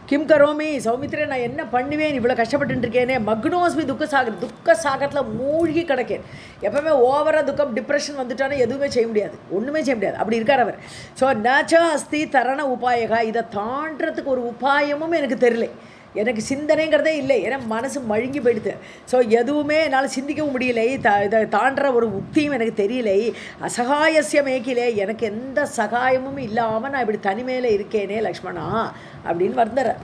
கிம் கரோமி சௌமித்ரே, நான் என்ன பண்ணுவேன், இவ்வளோ கஷ்டப்பட்டு இருக்கேனே. மக்னோஸ்மி துக்க சாகரத்தில் மூழ்கி கிடக்கேன். எப்பவுமே ஓவராக துக்கம் டிப்ரெஷன் வந்துட்டானே எதுவுமே செய்ய முடியாது, ஒன்றுமே செய்ய முடியாது, அப்படி இருக்கார் அவர். ஸோ நச்ச அஸ்தி தரண உபாயகா, இதை தாண்டறதுக்கு ஒரு உபாயமும் எனக்கு தெரியல. எனக்கு சிந்தனைங்கிறதே இல்லை, ஏன்னா மனசு மழுங்கி போயிடுது. ஸோ எதுவுமே என்னால் சிந்திக்கவும் முடியலை, இதை தாண்டுற ஒரு உக்தியும் எனக்கு தெரியலை. அசகாயசிய மேக்கிலே, எனக்கு எந்த சகாயமும் இல்லாமல் நான் இப்படி தனிமையில் இருக்கேனே லக்ஷ்மணா அப்படின்னு வருந்துறேன்.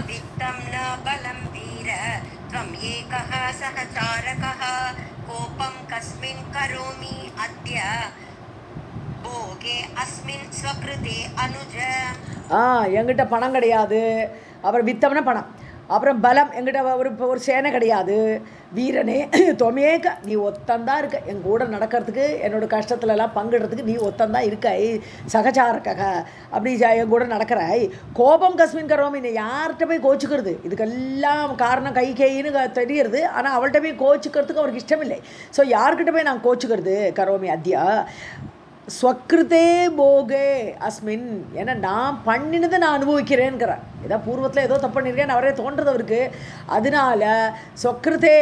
वित्तं न बलं वीर त्वम् एकः सहचारकः कोपं कस्मिन् करोमि अद्य भोगे अस्मिन् स्वकृते अनुज.
என்கிட்ட பணம் கிடையாது, அப்புறம் வித்தம்னா பணம், அப்புறம் பலம் என்கிட்ட ஒரு சேனை கிடையாது. வீரனே தொமேக, நீ ஒத்தந்தான் இருக்க என் கூட நடக்கிறதுக்கு, என்னோட கஷ்டத்துலலாம் பங்கிடுறதுக்கு நீ ஒத்தந்தான் இருக்காய். சகச்சாரக்காக அப்படி என் கூட நடக்கிறாய். கோபம் கஸ்மின் கரோமி, நீ யார்கிட்ட போய் கோச்சிக்கிறது? இதுக்கெல்லாம் காரணம் கைகேயின்னு தெரியுறது, ஆனால் அவள்கிட்ட போய் கோச்சிக்கிறதுக்கு அவருக்கு இஷ்டமில்லை. ஸோ யார்கிட்ட போய் நான் கோச்சிக்கிறது? கரோமி அத்யா ஸ்வக்ருதே போகே அஸ்மின், ஏன்னா நான் பண்ணினதை நான் அனுபவிக்கிறேன்ங்கிறேன். ஏதோ பூர்வத்தில் ஏதோ தப்பு பண்ணியிருக்கேன் அவரே தோன்றது அவருக்கு. அதனால ஸ்வக்ருதே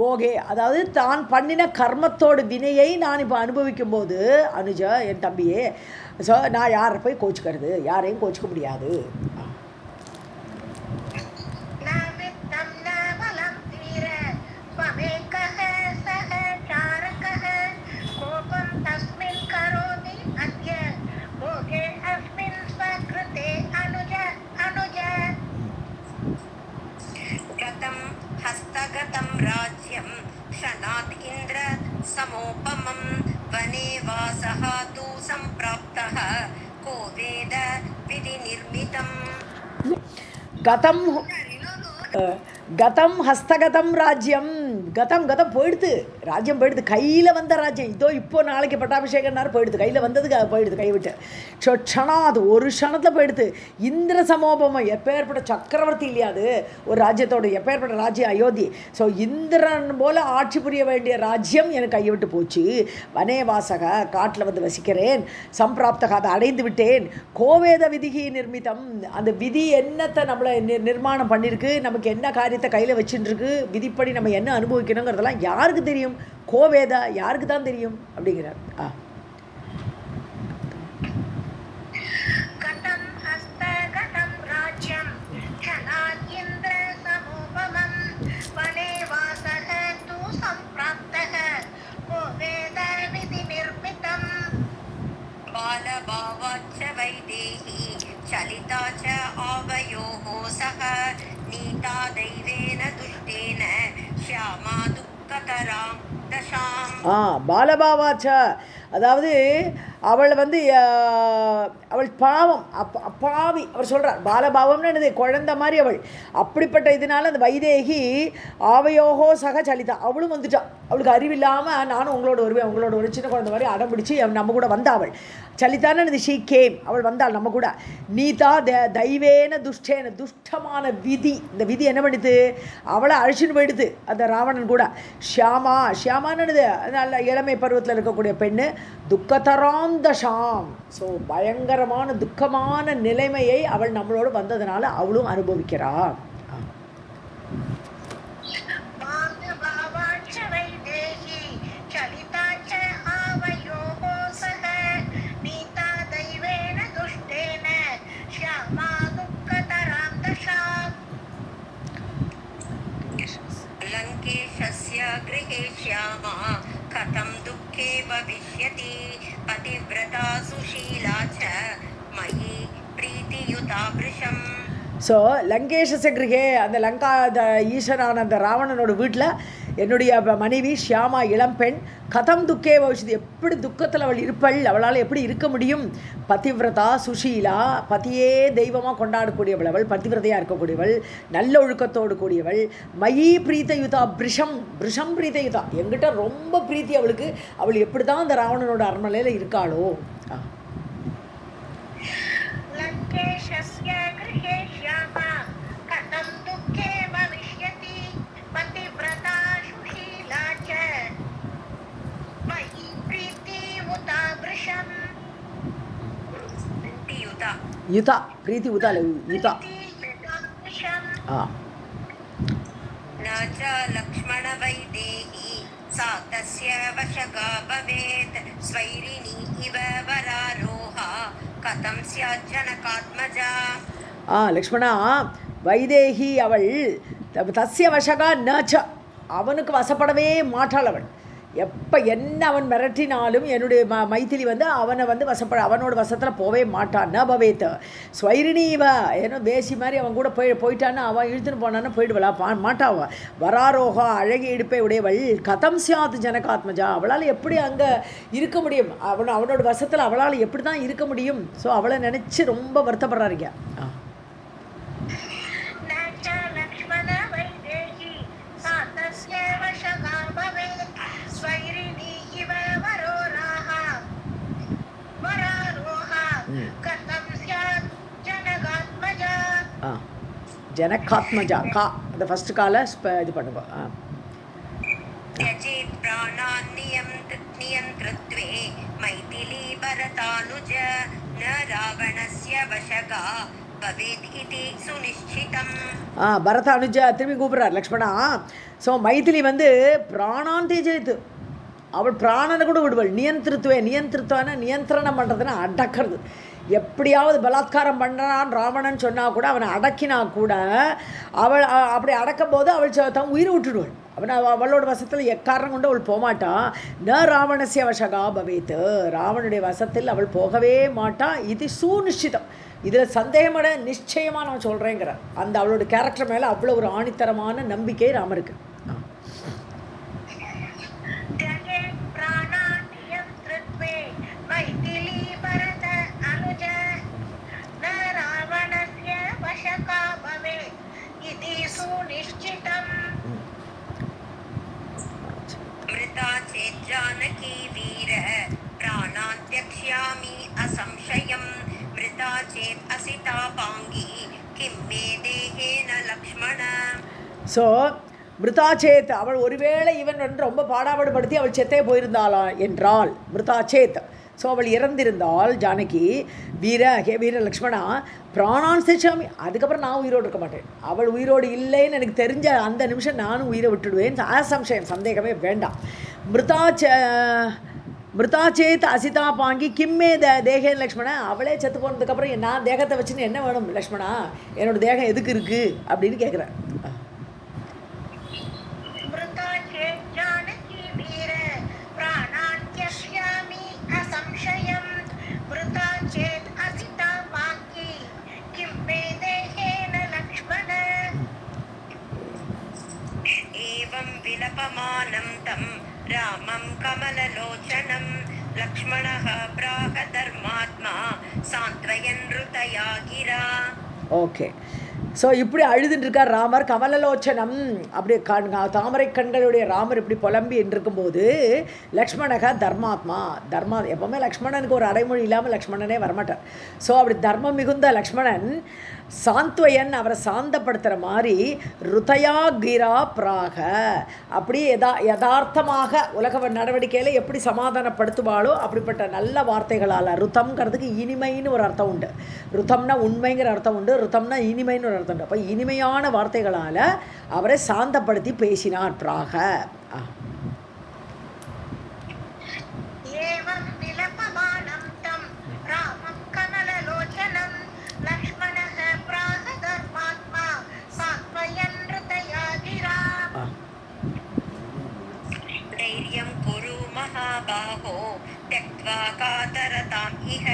போகே, அதாவது தான் பண்ணின கர்மத்தோட வினையை நான் இப்போ அனுபவிக்கும் போது அனுஜா என் தம்பியே, ஸோ நான் யாரை போய் கோச்சிக்கிறது? யாரையும் கோச்சிக்க முடியாது.
हस्तगतं राज्यं क्षणात् इन्द्र समोपमं वने वासः तु सम्प्राप्तः को वेद विधिनिर्मितम्.
கதம் ஹஸ்தகதம் ராஜ்யம், கதம் போயிடுது, ராஜ்யம் போயிடுது, கையில் வந்த ராஜ்யம். இதோ இப்போ நாளைக்கு பட்டாபிஷேகம்னாரு போயிடுது, கையில் வந்ததுக்கு போயிடுது, கைவிட்டு க்ஷணாது ஒரு க்ஷணத்தில் போயிடுது. இந்திர சமோபமம், எப்பேற்பட்ட சக்கரவர்த்தி இல்லையா அது ஒரு ராஜ்யத்தோடு, எப்பேற்பட்ட ராஜ்யம் அயோத்தி. ஸோ இந்திரன் போல் ஆட்சி புரிய வேண்டிய ராஜ்யம் எனக்கு கைவிட்டு போச்சு. வனே வாசக, காட்டில் வந்து வசிக்கிறேன். சம்பிராப்தக, அதை அடைந்து விட்டேன். கோவேத விதிகி நிர்மிதம், அந்த விதி என்னத்தை நம்மளை நிர்மாணம் பண்ணியிருக்கு, நமக்கு என்ன காரியத்தை கையில் வச்சுட்டுருக்கு, விதிப்படி நம்ம என்ன அனுபவிக்கணுங்கிறதெல்லாம் யாருக்கு தெரியும்? கோவேதா, யாருக்கு தான் தெரியும் அப்படிங்கிறார்.
बालभावाच्च वैदेही चलिता च आवयोः सह नीता दैवेन दुष्टेन श्यामा दुःखतरां दशाम्.
பாலபாவாச்ச, அதாவது அவள் வந்து அவள் பாவம், அப்பாவி அவர் சொல்கிறார். பாலபாவம்னு என்னது? குழந்தை மாதிரி அவள். அப்படிப்பட்ட இதனால அந்த வைதேகி ஆவையோகோ சக சலிதா, அவளும் வந்துட்டாள். அவளுக்கு அறிவில்லாமல் நானும் உங்களோட வருவேன், உங்களோட ஒரு சின்ன குழந்தை மாதிரி அடம் பிடிச்சி நம்ம கூட வந்தா அவள். சலிதான்னு ஷீ கேம், அவள் வந்தாள் நம்ம கூட. நீதா தைவேன துஷ்டேன, துஷ்டமான விதி, இந்த விதி என்ன பண்ணுது? அவளை அழிச்சுன்னு போயிடுது அந்த ராவணன் கூட. ஷியாமா, ஷியாமான்னு நல்ல இளமை பருவத்தில் இருக்கக்கூடிய பெண்ணு. துக்கதராம் தசாம், ஸோ பயங்கரமான துக்கமான நிலைமையை அவள் நம்மளோடு வந்ததுனால அவளும் அனுபவிக்கிறாள்.
लङ्केशस्य गृहे श्यामा कथं दुःखे भविष्यति पतिव्रता सुशीला च मयि प्रीतियुता वृषम्.
ஸோ லங்கேஷ கிரகே, அந்த லங்கா ஈஸ்வரான அந்த ராவணனோட வீட்டில் என்னுடைய மனைவி ஷியாமா இளம்பெண். கதம் துக்கே பவிஷ்யதி, எப்படி துக்கத்தில் அவள் இருப்பள், அவளால் எப்படி இருக்க முடியும்? பதிவிரதா சுஷீலா, பதியே தெய்வமாக கொண்டாடக்கூடியவள் அவள், பதிவிரதையாக இருக்கக்கூடியவள், நல்ல ஒழுக்கத்தோடு கூடியவள். மயி பிரீத்தயுதா பிரிஷம், பிரிஷம் பிரீத்தயுதா, என்கிட்ட ரொம்ப பிரீத்தி அவளுக்கு. அவள் எப்படி தான் அந்த ராவணனோட அரண்மனையில் இருக்காளோ. युता प्रीति उता युता
न च लक्ष्मणवैदेही सा तस्य वशगा भवेत् स्वैरिणी इव वरारोहा कथं स्यात् जनकात्मजा
லக்ஷ்மணா வைதேகி அவள் தஸ்ய வசகா நச்ச அவனுக்கு வசப்படவே மாட்டாள் அவள் எப்போ என்ன அவன் மிரட்டினாலும் என்னுடைய மைத்திலி வந்து அவனை வந்து அவனோட வசத்தில் போவே மாட்டான் ந பவேத் ஸ்வைரிணி இவ ஏன்னா வேசி மாதிரி அவன் கூட போயிட்டான்னு அவன் இழுத்துன்னு போனான்னு போயிடுவலா மாட்டாவ வராரோகா அழகிய இடுப்பை உடையவள் கதம் சியாத் ஜனகாத்மஜா அவளால் எப்படி அங்கே இருக்க முடியும் அவனோட வசத்தில் அவளால் எப்படி தான் இருக்க முடியும் ஸோ அவளை நினச்சி ரொம்ப வருத்தப்படுறாருங்க जनकात्मजा का அந்த ஃபர்ஸ்ட் கால இது பண்ணுங்க
त्यजेत् प्राणान् नियन्त्रत्वे मैथिली भरतानुज न रावणस्य वशगा भवेत् इति सुनिश्चितम्
भरतानुज திரும்பி கூப்பிடுறார் லக்ஷ்மணா ஸோ மைதிலி வந்து பிராணான் தேஜேத்து அவள் பிராணனை கூட விடுவள் நியந்திரத்துவான நியந்திரணம் பண்ணுறதுன்னா அடக்கிறது எப்படியாவது பலாத்காரம் பண்ணுறான் ராவணன் சொன்னால் கூட அவனை அடக்கினா கூட அவள் அப்படி அடக்கும் போது அவள் தான் உயிரை விட்டுடுவள் அவளோட வசத்தில் எக்காரணம் கொண்டு அவள் போகமாட்டான் ந ராவணசிய வசகா பவேத் ராவனுடைய வசத்தில் அவள் போகவே மாட்டா இது சுநிச்சிதம் இதில் சந்தேகமட நிச்சயமாக நான் சொல்கிறேங்கிற அந்த அவளோட கேரக்டர் மேலே அவ்வளோ ஒரு ஆணித்தரமான நம்பிக்கை ராமருக்கு
मृता चेत् जानकी वीर प्राणान् त्यक्ष्यामि असंशयम् मृता चेत् असिता पाङ्गी किं मे देहेन लक्ष्मण
ஸோ மிருதாச்சேத் அவள் ஒருவேளை இவன் வந்து ரொம்ப பாடாபாடுபடுத்தி அவள் செத்தே போயிருந்தாளா என்றால் மிருதாச்சேத் ஸோ அவள் இறந்திருந்தால் ஜானகி வீர லக்ஷ்மணா பிராணான் சேஷாமி அதுக்கப்புறம் நான் உயிரோடு இருக்க மாட்டேன் அவள் உயிரோடு இல்லைன்னு எனக்கு தெரிஞ்ச அந்த நிமிஷம் நானும் உயிரை விட்டுடுவேன் அசம்சயம் சந்தேகமே வேண்டாம் மிருதாச்சேத் அசிதா பாங்கி கிம்மே தேகேன் லக்ஷ்மணா அவளே செத்து போனதுக்கப்புறம் நான் தேகத்தை வச்சுன்னு என்ன வேணும் லக்ஷ்மணா என்னோட தேகம் எதுக்கு இருக்குது அப்படின்னு கேட்குறேன்
विलपमानं तं रामं कमललोचनं लक्ष्मणः प्राह धर्मात्मा सान्त्वयन् ऋतया गिरा
ஓகே ஸோ இப்படி அழுதுன்னு இருக்கார் ராமர் கமலலோச்சனம் அப்படி தாமரை கண்களுடைய ராமர் இப்படி புலம்பி இருக்கும்போது லக்ஷ்மணக தர்மாத்மா எப்போவுமே லக்ஷ்மணனுக்கு ஒரு அடைமொழி இல்லாமல் லக்ஷ்மணனே வரமாட்டார் ஸோ அப்படி தர்மம் மிகுந்த லக்ஷ்மணன் சாந்த்வயன் அவரை சாந்தப்படுத்துகிற மாதிரி ருதயா கிரா பிராக அப்படி யதார்த்தமாக உலக நடவடிக்கையில் எப்படி சமாதானப்படுத்துவாளோ அப்படிப்பட்ட நல்ல வார்த்தைகளால் ருத்தம்ங்கிறதுக்கு இனிமைன்னு ஒரு அர்த்தம் உண்டு ருத்தம்னா உண்மைங்கிற அர்த்தம் உண்டு ருத்தம்னா இனிமைன்னு ஒரு அர்த்தம் உண்டு அப்போ இனிமையான வார்த்தைகளால் அவரை சாந்தப்படுத்தி பேசினார் பிராக
बाहो त्यक्त्वा कातरताम् इह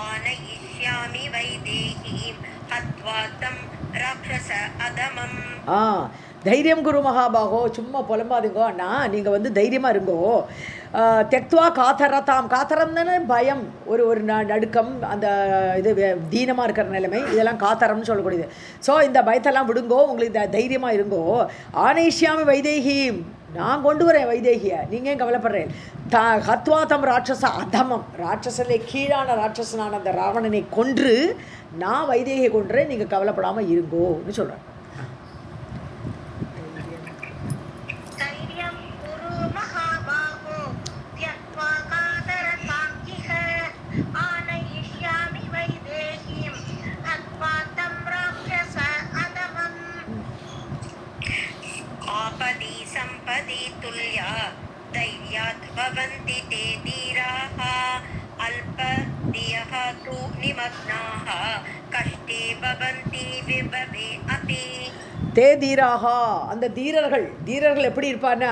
आनयिष्यामि वैदेहीं हत्वा तं राक्षस अदमम्
தைரியம் குரு மகாபாகோ சும்மா புலம்பாதுங்கோ அண்ணா நீங்கள் வந்து தைரியமாக இருங்கோ தெக்துவா காத்தரம் தானே பயம் ஒரு நடுக்கம் அந்த இது தீனமாக இருக்கிற நிலைமை இதெல்லாம் காத்தரம்னு சொல்லக்கூடியது ஸோ இந்த பயத்தெல்லாம் விடுங்கோ உங்களுக்கு தைரியமாக இருங்கோ ஆனேஷ்யாமி வைதேகி நான் கொண்டு வரேன் வைதேகியை நீங்கள் ஏன் கவலைப்படுறேன் ஹத்வா தம் ராட்சச அதமம் ராட்சசனை கீழான ராட்சசனான அந்த ராவணனை கொன்று நான் வைதேகியை கொண்டுறேன் நீங்கள் கவலைப்படாமல் இருங்கோன்னு சொல்கிறேன்
दैर्यात् भवन्ति ते धीराः अल्पधियः तु निमग्नाः कष्टे भवन्ति विभवे अपि
தே தீராகா, அந்த தீரர்கள் எப்படி இருப்பான்னா,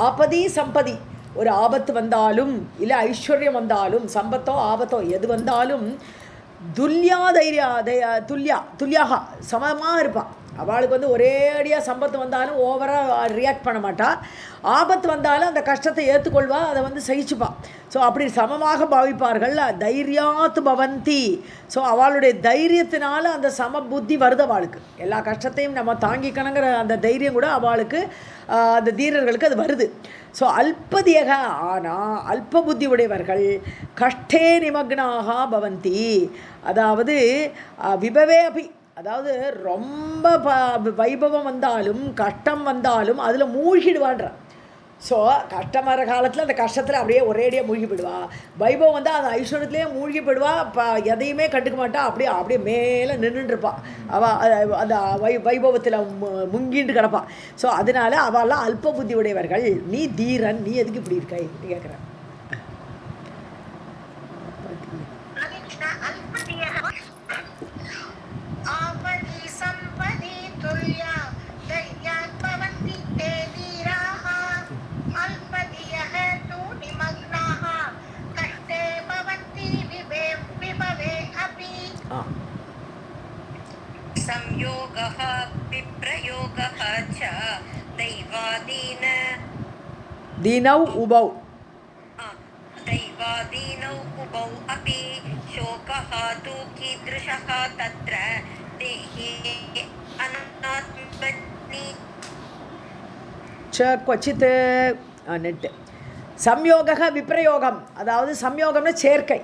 ஆபதி சம்பதி, ஒரு ஆபத்து வந்தாலும் இல்லை ஐஸ்வர்யம் வந்தாலும் சம்பத்தோ ஆபத்தோ எது வந்தாலும் துல்லியாக சமமாக இருப்பாள். அவளுக்கு ஒரே அடியாக சம்பத்து வந்தாலும் ஓவராக ரியாக்ட் பண்ண மாட்டாள். ஆபத்து வந்தாலும் அந்த கஷ்டத்தை ஏற்றுக்கொள்வா, அதை சகிச்சுப்பாள். ஸோ அப்படி சமமாக பாவிப்பார்கள். தைரியாத்து பவந்தி. ஸோ அவளுடைய தைரியத்தினால அந்த சம புத்தி வருது அவளுக்கு. எல்லா கஷ்டத்தையும் நம்ம தாங்கிக்கணுங்கிற அந்த தைரியம் கூட அவளுக்கு, அந்த தீரர்களுக்கு அது வருது. ஸோ அல்பதியக, ஆனால் அல்ப புத்தி உடையவர்கள் கஷ்டே நிமக்னாக பவந்தி, அதாவது விபவே அபி, அதாவது ரொம்ப வைபவம் வந்தாலும் கஷ்டம் வந்தாலும் அதில் மூழ்கிடுவான்ற. ஸோ கஷ்டம் வர காலத்தில் அந்த கஷ்டத்தில் அப்படியே ஒரேடியாக மூழ்கி போயிடுவா. வைபவம் வந்தால் அந்த ஐஸ்வர்யத்துலேயே மூழ்கி போயிடுவா. எதையுமே கண்டுக்க மாட்டா, அப்படியே மேலே நின்றுட்டுருப்பாள். அவள் அந்த வைபவத்தில் முங்கிட்டு கிடப்பாள். ஸோ அதனால அவெல்லாம் அல்ப புத்தி உடையவர்கள். நீ தீரன், நீ எதுக்கு இப்படி இருக்காய் கேட்குறேன்.
संयोगः विप्रयोगः च दैवादीन
दीनौ उभौ
दैवादीनौ उभौ अपि शोकः तु कीदृशः तत्र देहे अनात्मनि
च क्वचित् நெட்டு. சம்யோக விப்ரயோகம், அதாவது சம்யோகம்னா சேர்க்கை.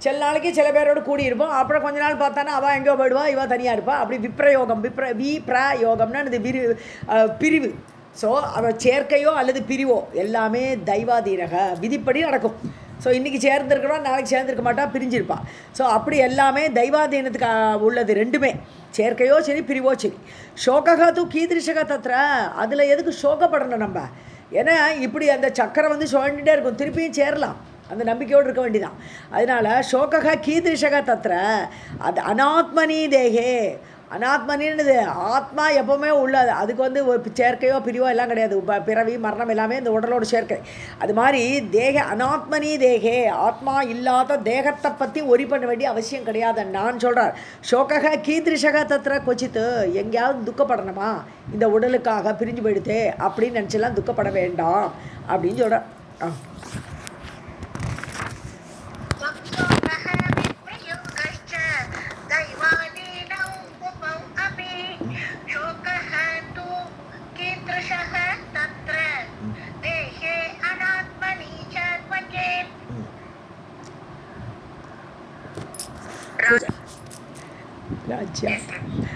சில நாளைக்கு சில பேரோடு கூடியிருப்போம், அப்புறம் கொஞ்ச நாள் பார்த்தானா அவள் எங்கேயோ போயிடுவா, இவள் தனியாக இருப்பாள். அப்படி விப்ரயோகம், விப்ரயோகம்னா இது பிரிவு. ஸோ அவள் சேர்க்கையோ அல்லது பிரிவோ எல்லாமே தெய்வாதீனக, விதிப்படி நடக்கும். ஸோ இன்றைக்கி சேர்ந்துருக்கிறோம், நாளைக்கு சேர்ந்துருக்க மாட்டா, பிரிஞ்சிருப்பாள். ஸோ அப்படி எல்லாமே தெய்வாதீனத்துக்கு உள்ளது. ரெண்டுமே சேர்க்கையோ சரி பிரிவோ சரி. ஷோகா தூ கீதிருஷக தத்திர, அதில் எதுக்கு சோகப்படணும் நம்ம? ஏன்னா இப்படி அந்த சக்கரை சுழண்டுட்டே இருக்கும், திருப்பியும் சேரலாம், அந்த நம்பிக்கையோடு இருக்க வேண்டிதான். அதனால் ஷோகா கீதிருஷக தத்திர, அது அனாத்மனி தேகே. அனாத்மனின்னு ஆத்மா எப்போவுமே உள்ளது, அதுக்கு ஒரு சேர்க்கையோ பிரிவோ எல்லாம் கிடையாது. பிறவி மரணம் எல்லாமே இந்த உடலோடு சேர்க்கை. அது மாதிரி அனாத்மனி தேகே, ஆத்மா இல்லாத தேகத்தை பற்றி ஒரி பண்ண வேண்டிய அவசியம் கிடையாது நான் சொல்கிறார். ஷோகா கீதிருஷக தத்திர கொச்சித்து, எங்கேயாவது துக்கப்படணுமா, இந்த உடலுக்காக பிரிஞ்சு போயிடுதே அப்படின்னு நினச்செல்லாம் துக்கப்பட வேண்டாம் அப்படின்னு சொல்கிறார்.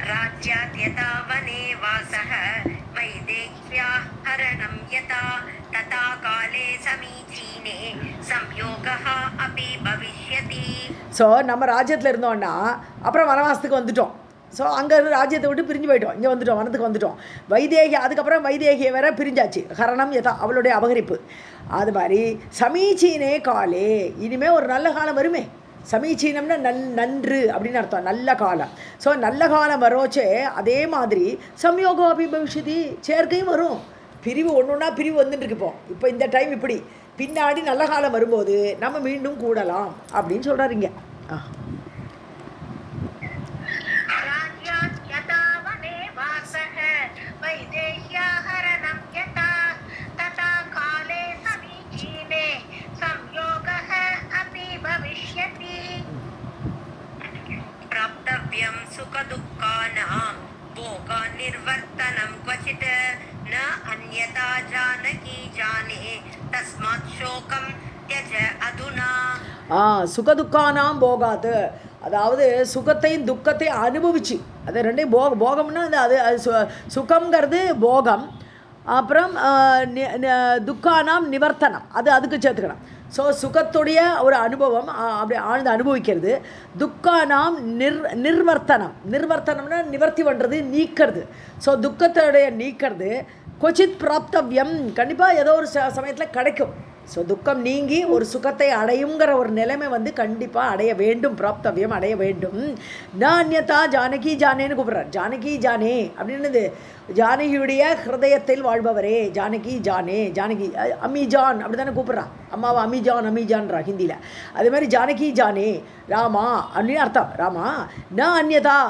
राज्यात् यथा वने वासः वैदेह्याहरणं यथा तथा काले समीचीने संयोगः अपि भविष्यति.
ஸோ நம்ம ராஜ்யத்தில் இருந்தோம்னா அப்புறம் வனவாசத்துக்கு வந்துட்டோம். ஸோ அங்கே ராஜ்யத்தை விட்டு பிரிஞ்சு போயிட்டோம், இங்கே வந்துட்டோம், வனத்துக்கு வந்துட்டோம். வைதேகி, அதுக்கப்புறம் வைதேகியை வேற பிரிஞ்சாச்சு, ஹரணம் யதா, அவளுடைய அபகரிப்பு. அது மாதிரி சமீச்சீனே காலே, இனிமேல் ஒரு நல்ல காலம் வருமே. சமீச்சீனம்னா நன்று அப்படின்னு அர்த்தம், நல்ல காலம். ஸோ நல்ல காலம் வரோச்சே அதே மாதிரி சம்யோகம் அபி பவிஷ்யதி, சேர்க்கையும் வரும். பிரிவு ஒன்றுன்னா பிரிவு வந்துட்டு இப்போ இந்த டைம் இப்படி, பின்னாடி நல்ல காலம் வரும்போது நம்ம மீண்டும் கூடலாம் அப்படின்னு சொல்கிறாருங்க.
प्राप्तव्यं सुखदुःखानां भोगनिर्वर्तनं क्वचित् न अन्यथा जानकी जाने तस्मात् शोकं त्यज अधुना.
சுகதுக்கானாம் போகாது, அதாவது சுகத்தையும் துக்கத்தையும் அனுபவிச்சு, அது ரெண்டையும் போகம்னா அது சுகங்கிறது போகம், அப்புறம் துக்கானாம் நிவர்த்தனம், அதுக்கு சேர்த்துக்கணும். ஸோ சுகத்துடைய ஒரு அனுபவம் அப்படி ஆழ்ந்து அனுபவிக்கிறது. துக்கானாம் நிர்வர்த்தனம்னா நிவர்த்தி பண்ணுறது, நீக்கிறது. ஸோ துக்கத்துடைய நீக்கிறது, கொச்சித் பிராப்தவ்யம், கண்டிப்பாக ஏதோ ஒரு சமயத்தில் கிடைக்கும். ஸோ துக்கம் நீங்கி ஒரு சுகத்தை அடையுங்கிற ஒரு நிலைமை வந்து கண்டிப்பாக அடைய வேண்டும், பிராப்தவ்யம் அடைய வேண்டும். ந அந்யதா ஜானகி ஜானேன்னு கூப்பிட்றார். ஜானகி ஜானே அப்படின்னது ஜானகியுடைய ஹிருதயத்தில் வாழ்பவரே, ஜானகி ஜானே, ஜானகி அமிஜான் அப்படி தானே கூப்பிட்றா, அம்மாவை அமிஜான் அமிஜான்றா ஹிந்தியில். அதே மாதிரி ஜானகி ஜானே ராமா அப்படின்னு அர்த்தம். ராமா ந அந்யதா,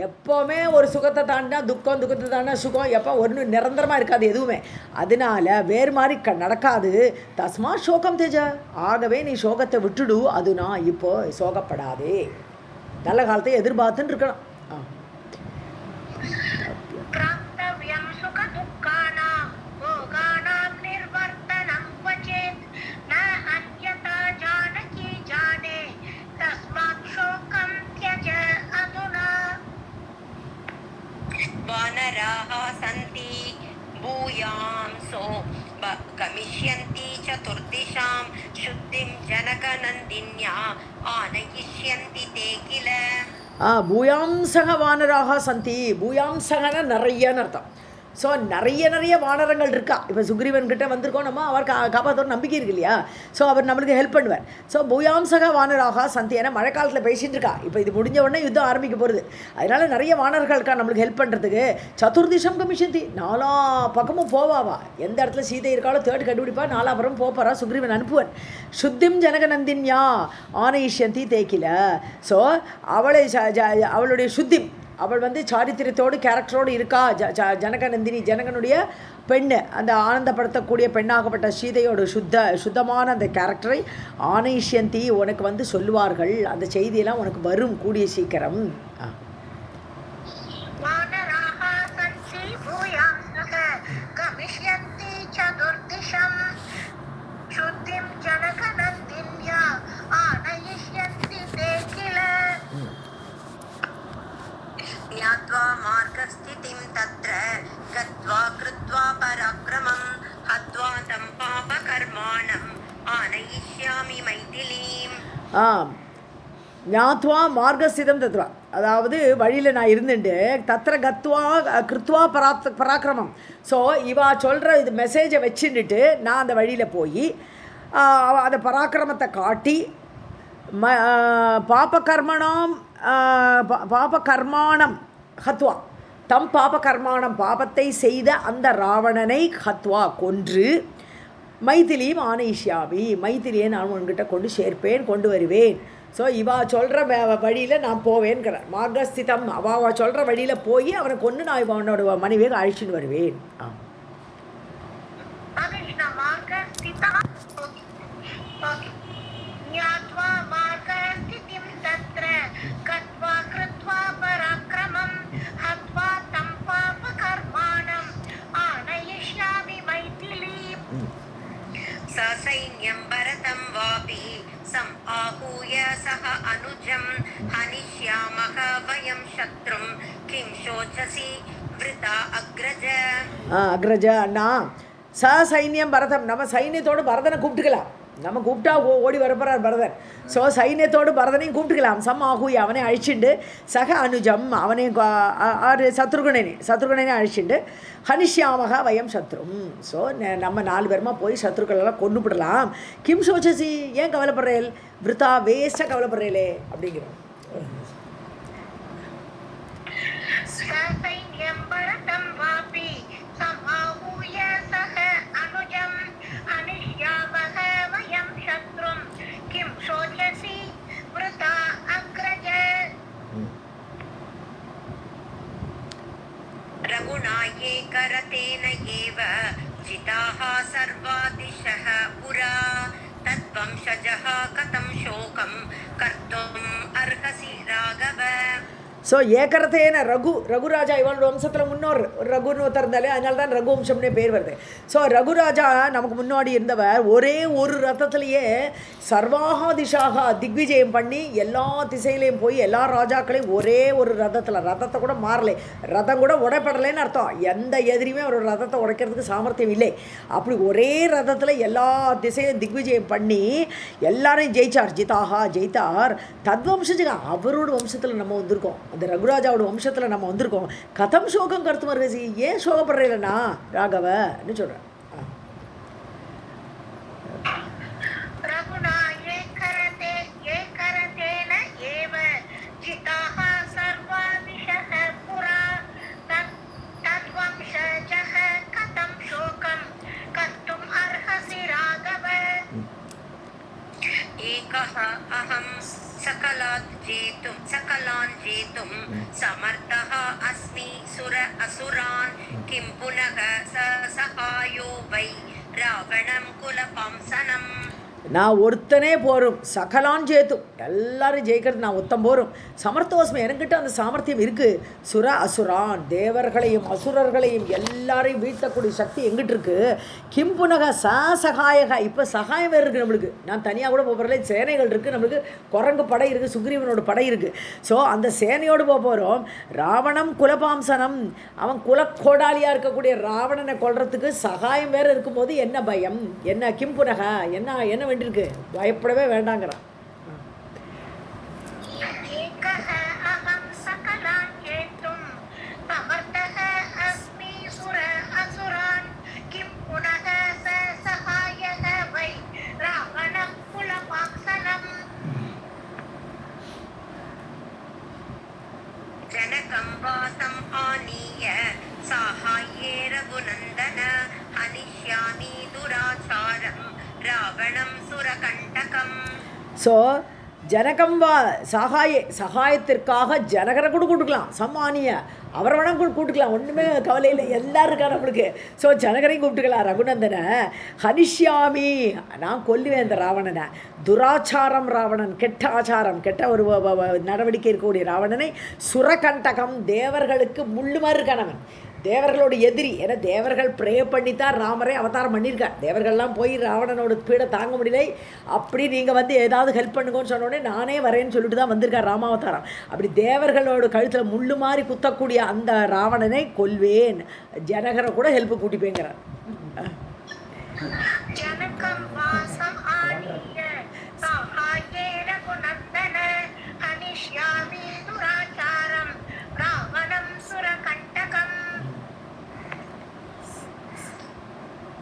எப்போவுமே ஒரு சுகத்தை தாண்டினா துக்கம், துக்கத்தை தாண்டினா சுகம், எப்போ ஒன்று நிரந்தரமாக இருக்காது எதுவுமே. அதனால வேறு மாதிரி நடக்காது. தஸ்மா சோகம் தேஜ, ஆகவே நீ சோகத்தை விட்டுடு, அது நான் இப்போ சோகப்படாதே, நல்ல காலத்தை எதிர்பார்த்துன்னு இருக்கணும்.
वानराः सन्ति भूयांसो गमिष्यन्ति चतुर्दिशां शुद्धिं जनकनन्दिन्या आनयिष्यन्ति ते किल.
பூயாம்சக வானராக சந்தி. பூயாம்சகன நிறையன்னு அர்த்தம். ஸோ நிறைய வானரங்கள் இருக்கா. இப்போ சுக்ரீவன் கிட்டே வந்திருக்கோம் நம்ம, அவர் காப்பாற்ற நம்பிக்கை இருக்கு இல்லையா. ஸோ அவர் நம்மளுக்கு ஹெல்ப் பண்ணுவார். ஸோ பூயாம்சக வானராக சந்தி, ஏன்னா மழை காலத்தில் பேசிகிட்டு இருக்கா. இப்போ இது முடிஞ்ச உடனே யுத்தம் ஆரம்பிக்க போகிறது. அதனால நிறைய வானர்கள் இருக்கா நம்மளுக்கு ஹெல்ப் பண்ணுறதுக்கு. சதுர்திஷம் கமிஷந்தி, 4 பக்கமும் போவாவா. எந்த இடத்துல சீதை இருக்காலோ தேடி கண்டுபிடிப்பா, 4 புறம் போகிறா, சுக்ரீவன் அனுப்புவன். சுத்திம் ஜனகநந்தின்யா ஆனயிஷ்யந்தி தேக்கில. ஸோ அவளை அவளுடைய சுத்திம், அவள் வந்து சாரித்திரத்தோடு கேரக்டரோடு இருக்கா. ஜனகநந்தினி, ஜனகனுடைய பெண்ணு, அந்த ஆனந்தப்படுத்தக்கூடிய பெண்ணாகப்பட்ட சீதையோட சுத்தமான அந்த கேரக்டரை ஆனயிஷ்யந்தி உனக்கு வந்து சொல்லுவார்கள். அந்த செய்தியெல்லாம் உனக்கு வரும் கூடிய சீக்கிரம்.
ज्ञात्वा मार्गस्थितिं तत्र गत्वा कृत्वा पराक्रमं हत्वा तं पापकर्माणम् आनयिष्यामि मैथिलीम्.
ஞாத்வா மார்கஸ்திதம் தத்வா, அதாவது வழியில் நான் இருந்துட்டு தத்திர கத்வா கிருத்வா பராக்கிரமம். ஸோ இவா சொல்கிற இது மெசேஜை வச்சுட்டு நான் அந்த வழியில் போய் அந்த பராக்கிரமத்தை காட்டி பாபகர்மாணம் ஹத்வா தம் பாபகர்மாணம், பாபத்தை செய்த அந்த ராவணனை ஹத்வா கொன்று மைதிலியும் ஆனயிஷ்யாமி, மைதிலியை நான் உன்கிட்ட கொண்டு சேர்ப்பேன், கொண்டு வருவேன். ஸோ இவா சொல்கிற வழியில் நான் போவேன்கிறார். மார்கஸ்திதம், அவா சொல்கிற வழியில் போய் அவனை கொண்டு நான் இவனோட மனைவியை அழிச்சுன்னு வருவேன்.
ससैन्यं भरतं वापि सम् आहूय सह अनुजं हनिष्यामः वयं शत्रुं किं शोचसि वृथा अग्रज.
அக்ரஜ அண்ணா, சைன்யம் பரதம், நம்ம சைன்யத்தோடு பரதனை கூப்பிட்டுக்கலாம். நம்ம கூப்பிட்டா ஓடி வரப்போறார் பரதன். ஸோ சைன்யத்தோடு பரதனையும் கூப்பிட்டுக்கலாம். சம் ஆகூய அவனை அழிச்சுண்டு, சக அனுஜம் அவனை சத்ருகனை அழிச்சுண்டு, ஹனிஷ்யாமக வயம் சத்ரும். ஸோ நம்ம 4 பேருமா போய் சத்ருக்களெல்லாம் கொண்டு விடலாம். கிம் சோச்சசி, ஏன் கவலைப்படுறேன், விருத்தா வேஸ்ட்டாக கவலைப்படுறேலே அப்படிங்கிறோம்.
रघुनाये करतेन एव जिताः सर्वादिशः पुरा तद्वंशजः कथं शोकं कर्तुम् अर्हसि राघव.
ஸோ ஏகரத்தேன ரகுராஜா, இவனோட வம்சத்தில் முன்னோர் ரகுன்னு இருந்தாலே, அதனால தான் ரகுவம்சம்னே பேர் வருது. ஸோ ரகுராஜா நமக்கு முன்னாடி இருந்தவர் ஒரே ஒரு ரதத்திலேயே சர்வாக திசாக திக்விஜயம் பண்ணி எல்லா திசையிலையும் போய் எல்லா ராஜாக்களையும் ஒரே ஒரு ரதத்தை கூட மாறலை, ரதம் கூட உடைப்படலைன்னு அர்த்தம். எந்த எதிரியுமே ஒரு ரதத்தை உடைக்கிறதுக்கு சாமர்த்தியம் இல்லை. அப்படி ஒரே ரதத்தில் எல்லா திசையிலும் திக்விஜயம் பண்ணி எல்லாரையும் ஜெயிச்சார். ஜெயித்தார் தத்வம்சஜக, அவரோட வம்சத்தில் நம்ம வந்திருக்கோம். இந்த ரகுராஜாவோட வம்சத்தில் நம்ம வந்திருக்கோம். கதம் சோகம் கருத்து மருகசி, ஏன் சோகப்படுறேன்னா ராகவன்னு சொல்கிறேன்.
सकलान् जेतुं समर्थः अस्मि सुर असुरान् किं पुनः सहायो वै रावणं कुलपांसनम्.
நான் ஒருத்தனே போரும், சகலான் ஜெயித்தும், எல்லாரும் ஜெயிக்கிறது நான் ஒத்தம் போரும். சமர்த்தோஸ்மி, எனக்கிட்ட அந்த சாமர்த்தியம் இருக்குது. சுர அசுரான், தேவர்களையும் அசுரர்களையும் எல்லாரையும் வீழ்த்தக்கூடிய சக்தி எங்கிட்ட இருக்குது. கிம்புனக சகாயக, இப்போ சகாயம் வேறு இருக்குது நம்மளுக்கு. நான் தனியாக கூட போகிறதில்ல, சேனைகள் இருக்குது நம்மளுக்கு. குரங்கு படை இருக்குது, சுக்ரீவனோட படை இருக்குது. ஸோ அந்த சேனையோடு போகிறோம். ராவணம் குலபாம்சனம், அவன் குலக்கோடாலியாக இருக்கக்கூடிய ராவணனை கொல்றதுக்கு சகாயம் வேறு இருக்கும்போது என்ன பயம், என்ன கிம்புனக, என்ன என்ன வேண்டியிருக்கு, பயப்படவே வேண்டாங்கிறான்.
जनकं वासम् आनीय साहाय्ये रघुनन्दन हनिष्यामि दुराचारं रावणं सुरकण्टकम्.
ஸோ ஜனகம் வா சகாயத்திற்காக ஜனகரை கூட கூட்டுக்கலாம், சம்மானிய அவரை வேணால் கூப்பிட்டுக்கலாம், ஒன்றுமே கவலை இல்லை, எல்லோரும் இருக்கார் நம்மளுக்கு. ஸோ ஜனகரையும் கூப்பிட்டுக்கலாம். ரகுநந்தனை ஹனிஷ்யாமி, நான் கொல்லுவேன் இந்த ராவணனை. துராச்சாரம் ராவணன், கெட்ட ஆச்சாரம், கெட்ட ஒரு நடவடிக்கை இருக்கக்கூடிய ராவணனை. சுரகண்டகம், தேவர்களுக்கு முள்ளு மாதிரி இருக்கானவன், தேவர்களோட எதிரி. ஏன்னா தேவர்கள் ப்ரே பண்ணித்தான் ராமரை அவதாரம் பண்ணியிருக்கார். தேவர்கள்லாம் போய் ராவணனோட பீடை தாங்க முடியலை, அப்படி நீங்கள் வந்து ஏதாவது ஹெல்ப் பண்ணுங்கன்னு சொன்னோடனே நானே வரேன்னு சொல்லிட்டு தான் வந்திருக்கார் ராமாவதாரம். அப்படி தேவர்களோட கழுத்தில் முள்ளு மாதிரி குத்தக்கூடிய அந்த ராவணனை கொல்வேன், ஜனகரை கூட ஹெல்ப்பு கூட்டிப்பேங்கிறார்.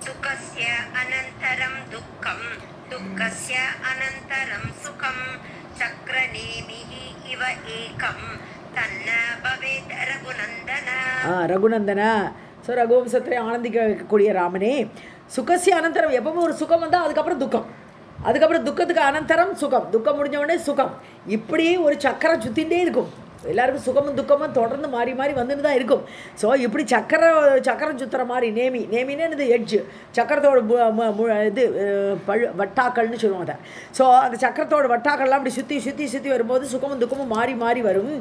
सुखस्य अनन्तरं दुःखं दुःखस्य अनन्तरं सुखं चक्रनेमिः इव एकं तन्न भवेत् रघुनन्दन.
ரகுநந்தன, ஸோ ரகுவம்சத்தை ஆனந்திக்க வைக்கக்கூடிய ராமனே. சுகசிய அனந்தரம், எப்பவும் ஒரு சுகம் வந்தால் அதுக்கப்புறம் துக்கம், அதுக்கப்புறம் துக்கத்துக்கு அனந்தரம் சுகம், துக்கம் முடிஞ்ச உடனே சுகம், இப்படி ஒரு சக்கரம் சுற்றிகிட்டே இருக்கும். எல்லாருக்கும் சுகமும் துக்கமும் தொடர்ந்து மாறி மாறி வந்துட்டு தான் இருக்கும். ஸோ இப்படி சக்கரம் சுற்றுற மாதிரி நேமின்னு இது எட்ஜு, சக்கரத்தோட இது வட்டாக்கள்னு சொல்லுவோம் அதை. ஸோ அந்த சக்கரத்தோட வட்டாக்கள்லாம் அப்படி சுற்றி வரும்போது சுகமும் துக்கமும் மாறி மாறி வரும்.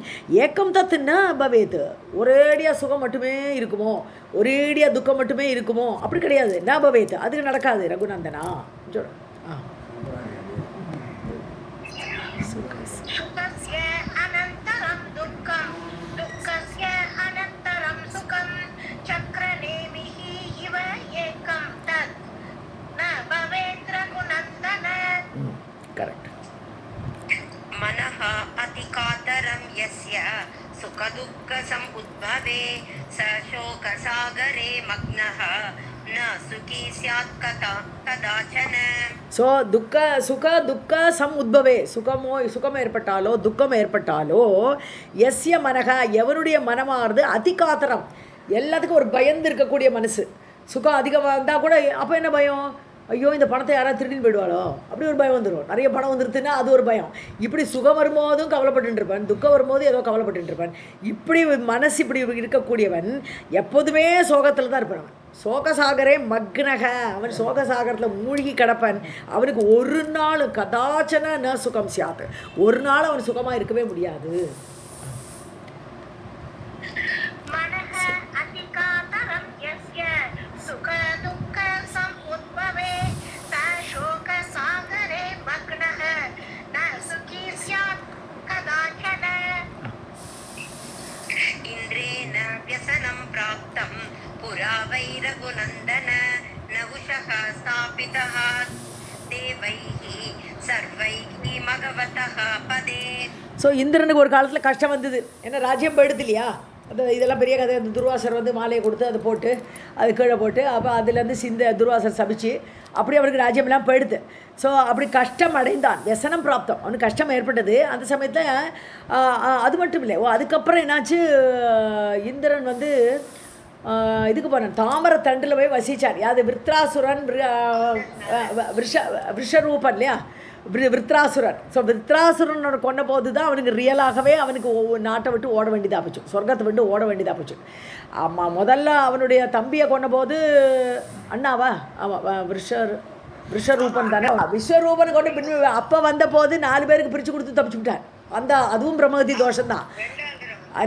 ஏக்கம் தத்துன்னா பவேத்து, ஒரேடியாக சுகம் மட்டுமே இருக்குமோ, ஒரேடியாக துக்கம் மட்டுமே இருக்குமோ, அப்படி கிடையாது. என்ன பவேத்து, அதுக்கு நடக்காது ரகுநந்தனா சொல்ல. கரெக்ட்.
मनः अतिकातरं यस्य सुखदुःखसम् उद्भवे स शोकसागरे मग्नः न सुखी स्यात् कदाचन.
ஸோ சுக துக்க சம் உத்பவே, சுகம் ஏற்பட்டாலோ துக்கம் ஏற்பட்டாலோ எஸ்ய மனக, எவனுடைய மனமானது அதிகாத்திரம், எல்லாத்துக்கும் ஒரு பயந்து இருக்கக்கூடிய மனசு. சுகம் அதிகமாக இருந்தால் கூட அப்போ என்ன பயம், ஐயோ இந்த பணத்தை யாராவது திருடின்னு போயிடுவாளோ, அப்படி ஒரு பயம் வந்துடும். நிறைய பணம் வந்துருதுன்னா அது ஒரு பயம். இப்படி சுகம் வரும்போதும் கவலைப்பட்டுருப்பேன், துக்கம் வரும்போது ஏதோ கவலைப்பட்டுருப்பேன். இப்படி மனசு இப்படி இருக்கக்கூடியவன் எப்போதுமே சோகத்தில் தான் இருப்பான். சோகசாகரே மக்னக, அவன் சோகசாகரத்தில் மூழ்கி கிடப்பன். அவனுக்கு ஒரு நாள் கதாச்சன ந சுகம் சியாத், ஒரு நாள் அவன் சுகமாக இருக்கவே முடியாது.
इन्द्रेण व्यसनं प्राप्तं पुरा वै रघुनन्दन नहुषः स्थापितः देवैः सर्वैः मघवतः पदे.
ஸோ இந்திரனுக்கு ஒரு காலத்தில் கஷ்டம் வந்தது, ஏன்னா ராஜ்யம் போயிடுது இல்லையா. அந்த இதெல்லாம் பெரிய கதை. அந்த துர்வாசர் வந்து மாலையை கொடுத்து அதை போட்டு அது கீழே போட்டு அப்போ அதுலேருந்து துர்வாசர் சபிச்சு அப்படி அவருக்கு ராஜ்யமெல்லாம் போயிடுது. ஸோ அப்படி கஷ்டம் அடைந்தான், व्यसனம் பிராப்தம், அவனுக்கு கஷ்டம் ஏற்பட்டது அந்த சமயத்தில். அது மட்டும் இல்லை, அதுக்கப்புறம் என்னாச்சு, இந்திரன் வந்து இதுக்கு போனான், தாமரை தண்டில் போய் வசித்தார். யாரு? விருத்ராசுரன், விஷரூபன் இல்லையா, விருத்ராசுரன். ஸோ விருத்ராசுரனோட கொண்ட போது தான் அவனுக்கு ரியலாகவே அவனுக்கு நாட்டை விட்டு ஓட வேண்டியதாக போச்சு, சொர்க்கத்தை விட்டு ஓட வேண்டியதாக போச்சு. ஆமாம், முதல்ல அவனுடைய தம்பியை கொண்ட போது அண்ணாவா, ஆமாம், விஷரூபன் தானே, விஸ்வரூபன் கொண்டு பின் அப்போ வந்த போது 4 பேருக்கு பிரித்து கொடுத்து தப்பிச்சு விட்டான். அதுவும் பிரம்மகதி தோஷம்தான்.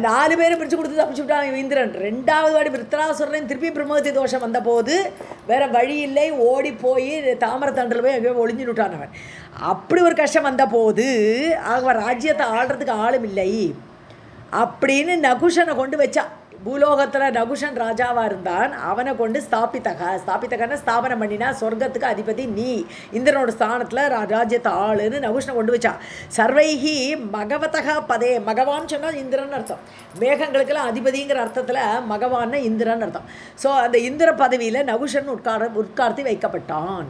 4 பேரும் பிரித்து கொடுத்து தப்பிச்சு விட்டான் இந்திரன். 2வது வாடி விருத்ராசுரன் திருப்பி பிரம்மகதி தோஷம் வந்த போது வேற வழி இல்லை, ஓடி போய் தாமரை தண்டில் போய் எங்கேயோ ஒளிஞ்சு விட்டான் அவன். அப்படி ஒரு கஷ்டம் வந்த போது அவன் ராஜ்யத்தை ஆள்றதுக்கு ஆளும் இல்லை அப்படின்னு நகுஷனை கொண்டு வச்சான். பூலோகத்தில் நகுஷன் ராஜாவாக இருந்தான், அவனை கொண்டு ஸ்தாபித்தகன்னா ஸ்தாபனம் பண்ணினா, சொர்க்கத்துக்கு அதிபதி நீ, இந்திரனோட ஸ்தானத்தில் ராஜ்யத்தை ஆளுன்னு நகுஷனை கொண்டு வச்சான். சர்வைகி மகவதகா பதே, மகவான் சொன்னால் இந்திரன் அர்த்தம், மேகங்களுக்கெல்லாம் அதிபதிங்கிற அர்த்தத்தில் மகவான்னு இந்திரன் அர்த்தம். ஸோ அந்த இந்திர பதவியில் நகுஷன் உட்கார்த்தி வைக்கப்பட்டான்.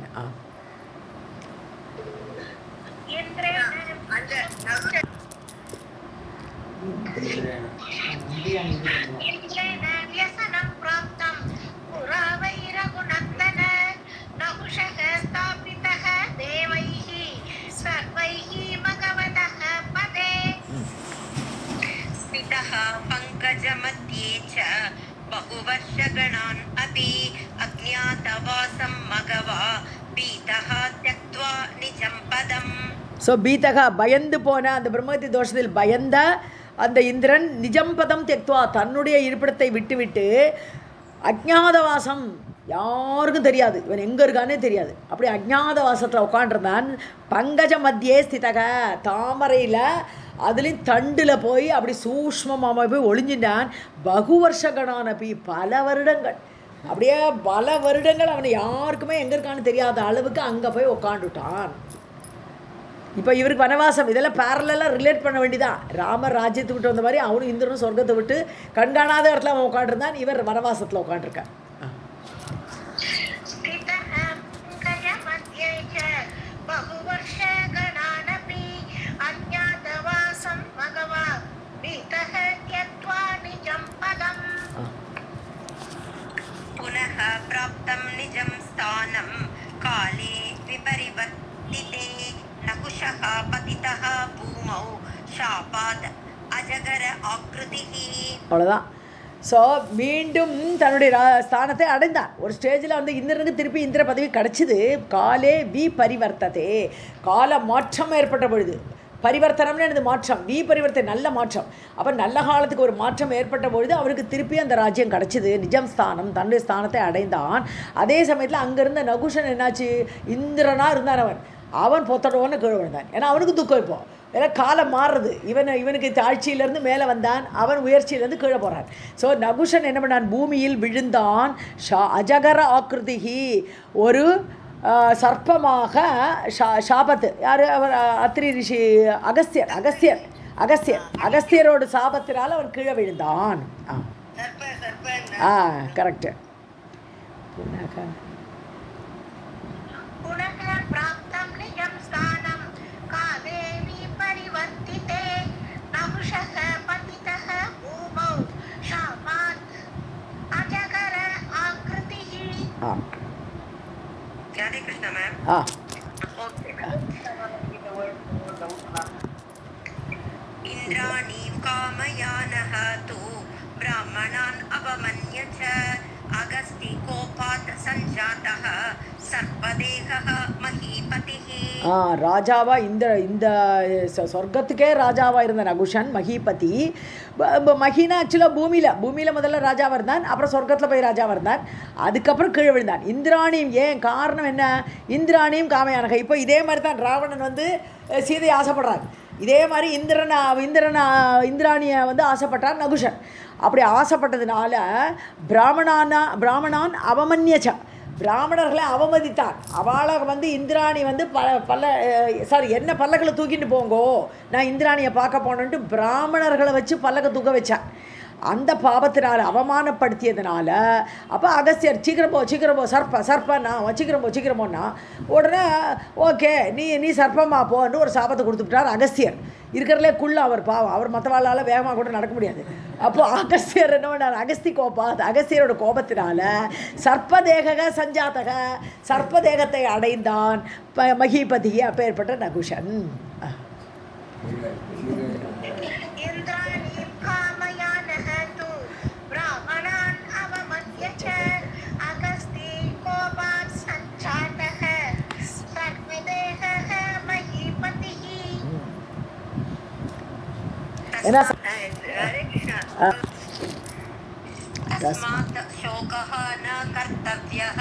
पंकजमध्ये च बहुवर्षगणान् अपि अज्ञातवासं मघवा पीतः त्यक्त्वा निजं पदम्.
ஸோ பீதகா பயந்து போன, அந்த பிரம்மகத்தி தோஷத்தில் பயந்த அந்த இந்திரன் நிஜம் பதம் தெக்துவா, தன்னுடைய இருப்பிடத்தை விட்டுவிட்டு அஜ்ஞாதவாசம், யாருக்கும் தெரியாது இவன் எங்கே இருக்கானே தெரியாது, அப்படி அஜ்ஞாதவாசத்தில் உட்காண்டிருந்தான். பங்கஜ மத்தியே ஸ்திதக, தாமரையில் அதுலேயும் தண்டில் போய் அப்படி சூஷ்மமாக போய் ஒளிஞ்சிட்டான். பகுவர்ஷகனான பல வருடங்கள், அப்படியே பல வருடங்கள் அவனை யாருக்குமே எங்கே இருக்கான்னு தெரியாத அளவுக்கு அங்கே போய் உட்காந்துட்டான். இப்போ இவருக்கு வனவாசம், இதெல்லாம் பேரலாக ரிலேட் பண்ண வேண்டியதான். ராமர் ராஜ்யத்தை விட்டு வந்த மாதிரி அவனும் இந்திரனும் சொர்க்கத்தை விட்டு கண்காணாத இடத்துல அவன் உட்காந்துருந்தான், இவர் வனவாசத்தில் உட்காந்துருக்கான்.
पुनः प्राप्तं निजं स्थानं काले विपरिवर्तिते नकुशः पतितः भूमौ शापात् अजगर आकृतिः.
அவ்வளோதான். ஸோ மீண்டும் தன்னுடைய ஸ்தானத்தை அடைந்தான். ஒரு ஸ்டேஜில் வந்து இந்திரனுக்கு திருப்பி இந்திர பதவி கிடச்சிது. காலே பரிவர்த்ததே, கால மாற்றம் ஏற்பட்ட பொழுது, பரிவர்த்தனம்னு எனது மாற்றம், பரிவர்த்தனை நல்ல மாற்றம். அப்போ நல்ல காலத்துக்கு ஒரு மாற்றம் ஏற்பட்ட பொழுது அவருக்கு திருப்பி அந்த ராஜ்யம் கிடச்சிது, நிஜம் ஸ்தானம், தன்னுடைய ஸ்தானத்தை அடைந்தான். அதே சமயத்தில் அங்கே இருந்த நகுஷன் என்னாச்சு, இந்திரனாக இருந்தான் அவன் பொத்தடோன்னு கீழே விழுந்தான். ஏன்னா அவனுக்கு துக்கம் இப்போ, ஏன்னா காலம் மாறுறது, இவனுக்கு தாழ்ச்சியிலேருந்து மேலே வந்தான், அவன் உயர்ச்சியிலேருந்து கீழே போகிறான். ஸோ நகுஷன் என்ன பண்ணான், பூமியில் விழுந்தான். அஜகர ஆக்கிருதிகி, ஒரு சர்ப்பமாக சாபத்து, யார் அவர், அத்திரி ரிஷி அகஸ்தியரோட சாபத்தினால் அவன் கீழே விழுந்தான். கரெக்டு.
राधे कृष्ण मैम. इंद्राणीं कामयानः तु ब्राह्मणान् अवमन्य च अगस्तिकोपात् सञ्जातः सर्पदेहः महीपतिः.
ராஜாவா இந்த சொர்க்கத்துக்கே ராஜாவாக இருந்த நகுஷன் மகிபதி. மகினா ஆக்சுவலாக பூமியில் முதல்ல ராஜாவாக இருந்தான், அப்புறம் சொர்க்கத்தில் போய் ராஜாவாக இருந்தான், அதுக்கப்புறம் கீழே விழுந்தான். இந்திராணியும், ஏன் காரணம் என்ன, இந்திராணியும் காமையானக. இப்போ இதே மாதிரி தான் ராவணன் வந்து சீதையை ஆசைப்படுறான், இதே மாதிரி இந்திராணியை வந்து ஆசைப்பட்டான் நகுஷன். அப்படி ஆசைப்பட்டதுனால பிராமணான் அவமன்யச்ச, பிராமணர்களை அவமதித்தான். அவளை இந்திராணி என்ன பல்லக்கில் தூக்கிட்டு போங்கோ, நான் இந்திராணியை பார்க்க போனேன்ட்டு பிராமணர்களை வச்சு பல்லக்க தூக்க வச்சான். அந்த பாவத்தினால் அவமானப்படுத்தியதுனால அப்போ அகஸ்தியர் சீக்கிரம் போ சர்ப்பண்ணா சீக்கிரம் போனா உடனே ஓகே நீ சர்ப்பமா போன்னு ஒரு சாபத்தை கொடுத்துட்டார் அகஸ்தியர். இருக்கிறதுலே அவர் பாவம், அவர் மற்றவாளால் வேகமாக கூட நடக்க முடியாது. அப்போ அகஸ்தியர் என்ன பண்ணார், அகஸ்தியரோட கோபத்தினால சர்ப்பதேகத்தை அடைந்தான் மகிபதி அப்பேற்பட்ட நகுஷன்.
तस्मात् शोकः न कर्तव्यः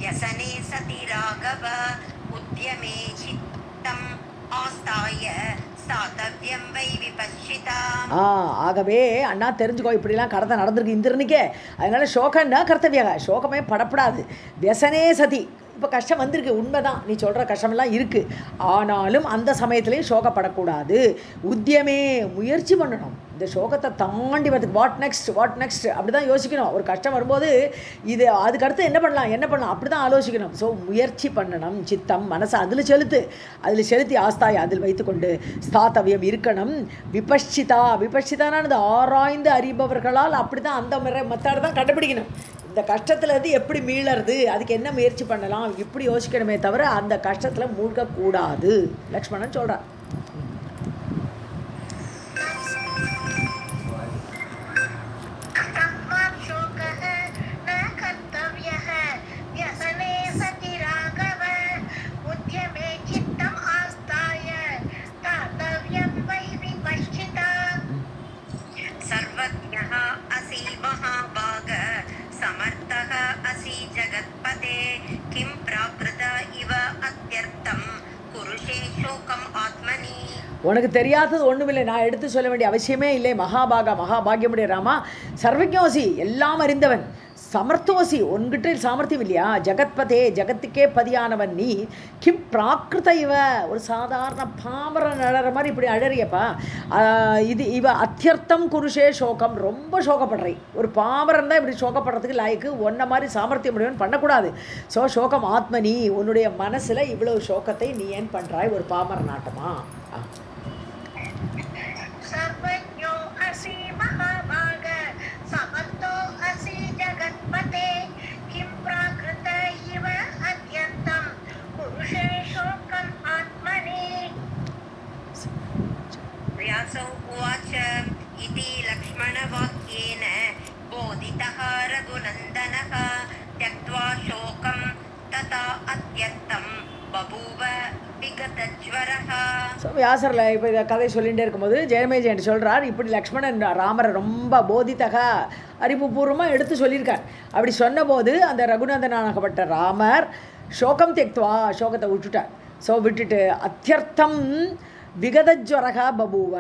व्यसने सति राघव उद्यमे चित्तम् आस्ताय स्थातव्यं वै विपश्चिता.
ஆகவே அண்ணா தெரிஞ்சுக்கோ, இப்படிலாம் கடத்தை நடந்திருக்கு இந்திரனுக்கே. அதனால சோகன்னா கர்த்தவியாக, சோகமே படப்படாது. வியசனே சதி, இப்போ கஷ்டம் வந்திருக்கு உண்மைதான், நீ சொல்கிற கஷ்டமெல்லாம் இருக்குது, ஆனாலும் அந்த சமயத்துலேயும் சோகப்படக்கூடாது. உத்தியமே முயற்சி பண்ணணும், இந்த சோகத்தை தாண்டி வரதுக்கு. வாட் நெக்ஸ்ட் அப்படி தான் யோசிக்கணும். ஒரு கஷ்டம் வரும்போது அதுக்கடுத்து என்ன பண்ணலாம் அப்படி தான் ஆலோசிக்கணும். ஸோ முயற்சி பண்ணணும், சித்தம் மனசை அதில் செலுத்தி ஆஸ்தாயை அதில் வைத்துக்கொண்டு ஸ்தாத்தவியம் இருக்கணும். விபஷ்சிதானது ஆராய்ந்து அறிபவர்களால் அப்படி தான் அந்த மெத்தட் தான் கண்டுபிடிக்கணும். இந்த கஷ்டத்துலேருந்து எப்படி மீளறது, அதுக்கு என்ன முயற்சி பண்ணலாம், இப்படி யோசிக்கணுமே தவிர அந்த கஷ்டத்தில் மூழ்கக்கூடாது. லக்ஷ்மணன் சொல்கிறார். உனக்கு தெரியாதது ஒன்றுமில்லை, நான் எடுத்து சொல்ல வேண்டிய அவசியமே இல்லை. மகாபாகியமுடைய ராமா, சர்வஜோசி, எல்லாம் அறிந்தவன், சமர்த்தோசி, உன்கிட்ட சாமர்த்தியம் இல்லையா, ஜகத்பதே, ஜகத்துக்கே பதியானவன் நீ, கிம் பிராகிருத இவ, ஒரு சாதாரண பாமரன் அழற மாதிரி இப்படி அழறியப்பா, இவ அத்தியர்த்தம் குருஷே சோகம், ரொம்ப சோகப்படுறை, ஒரு பாமரன் தான் இப்படி சோகப்படுறதுக்கு லாய்க்கு, ஒன்றை மாதிரி சாமர்த்தியம் முடியவன் பண்ணக்கூடாது. ஸோ சோகம் ஆத்மனி, உன்னுடைய மனசில் இவ்வளவு சோகத்தை நீ ஏன் பண்ணுறாய், ஒரு பாமரன் நாட்டமா?
उवाच इति लक्ष्मणवाक्येन बोधितः रघुनन्दनः त्यक्त्वा शोकं तथा अत्यन्तं बभूव विगतज्वरः.
வியாசரில் இப்போ இதை கதை சொல்லிகிட்டே இருக்கும்போது ஜெயமேஜெயன் சொல்கிறார், இப்படி லக்ஷ்மணன் ராமரை ரொம்ப போதித்தக அறிவுபூர்வமாக எடுத்து சொல்லியிருக்கார். அப்படி சொன்னபோது அந்த ரகுநந்தனாகப்பட்ட ராமர் சோகம் தெக்துவா, சோகத்தை விட்டுட்டார். ஸோ விட்டுட்டு அத்தியர்த்தம் விகதஜ்வரகா பபுவ,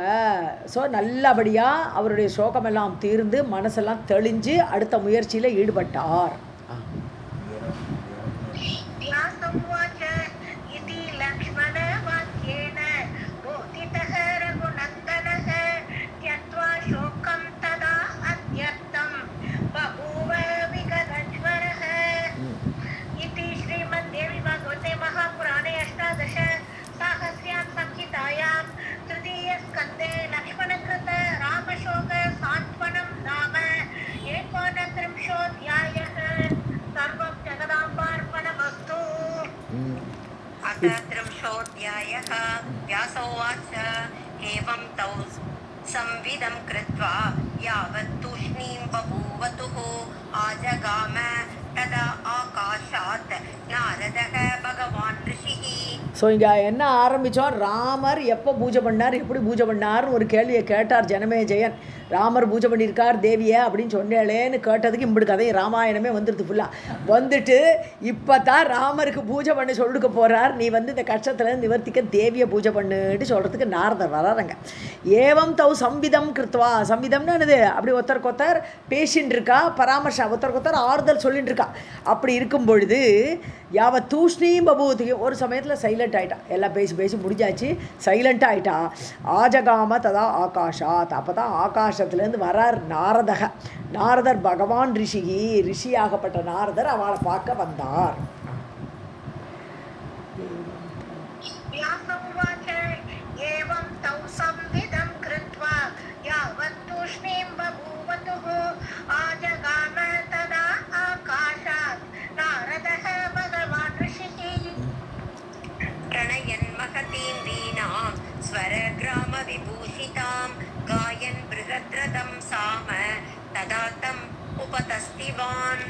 ஸோ நல்லபடியாக அவருடைய சோகமெல்லாம் தீர்ந்து மனசெல்லாம் தெளிஞ்சு அடுத்த முயற்சியில் ஈடுபட்டார்.
त्रिंशोऽध्यायः. व्यास उवाच एवं तौ संविदं कृत्वा यावत् तूष्णीं बभूवतुः आजगाम तदा आकाशात् नारदः भगवान् ऋषिः
ஸோ இங்கே என்ன ஆரம்பித்தோம், ராமர் எப்போ பூஜை பண்ணார், எப்படி பூஜை பண்ணார்னு ஒரு கேள்வியை கேட்டார் ஜனமேஜயன். ராமர் பூஜை பண்ணியிருக்கார் தேவியை அப்படின்னு சொன்னேளேன்னு கேட்டதுக்கு இப்படி கதை ராமாயணமே வந்துடுது ஃபுல்லாக. வந்துட்டு இப்போ தான் ராமருக்கு பூஜை பண்ண சொல்லிக்க போகிறார். நீ வந்து இந்த கஷ்டத்தில் நிவர்த்திக்க தேவியை பூஜை பண்ணுட்டு சொல்கிறதுக்கு நாரதர் வராங்க. ஏவம் தௌ சம்விதம் கிருத்வா, சம்விதம்னு என்னது, அப்படி ஒருத்தருக்கு ஒருத்தர் பேசின்னு இருக்கா, பராமர்ஷா ஒருத்தருக்கு ஒருத்தர் ஆறுதல் சொல்லிட்டு இருக்கா. அப்படி இருக்கும் பொழுது யாவ தூஷ்ணீம் பபூதி, ஒரு சமயத்தில் சைலண்ட் ஆகிட்டா, எல்லாம் பேசி பேசி முடிஞ்சாச்சு, சைலண்ட்டாக ஆகிட்டா. ஆஜகாம ததா ஆகாஷாத், அப்போ தான் ஆகாஷத்துலேருந்து வரார் நாரதக. நாரதர் பகவான் ரிஷிகி, ரிஷியாகப்பட்ட நாரதர் அவளை பார்க்க வந்தார்.
स्वरग्राम विभूषितां गायन् बृहद्रथं साम तदा तम् उपतस्तिवान्.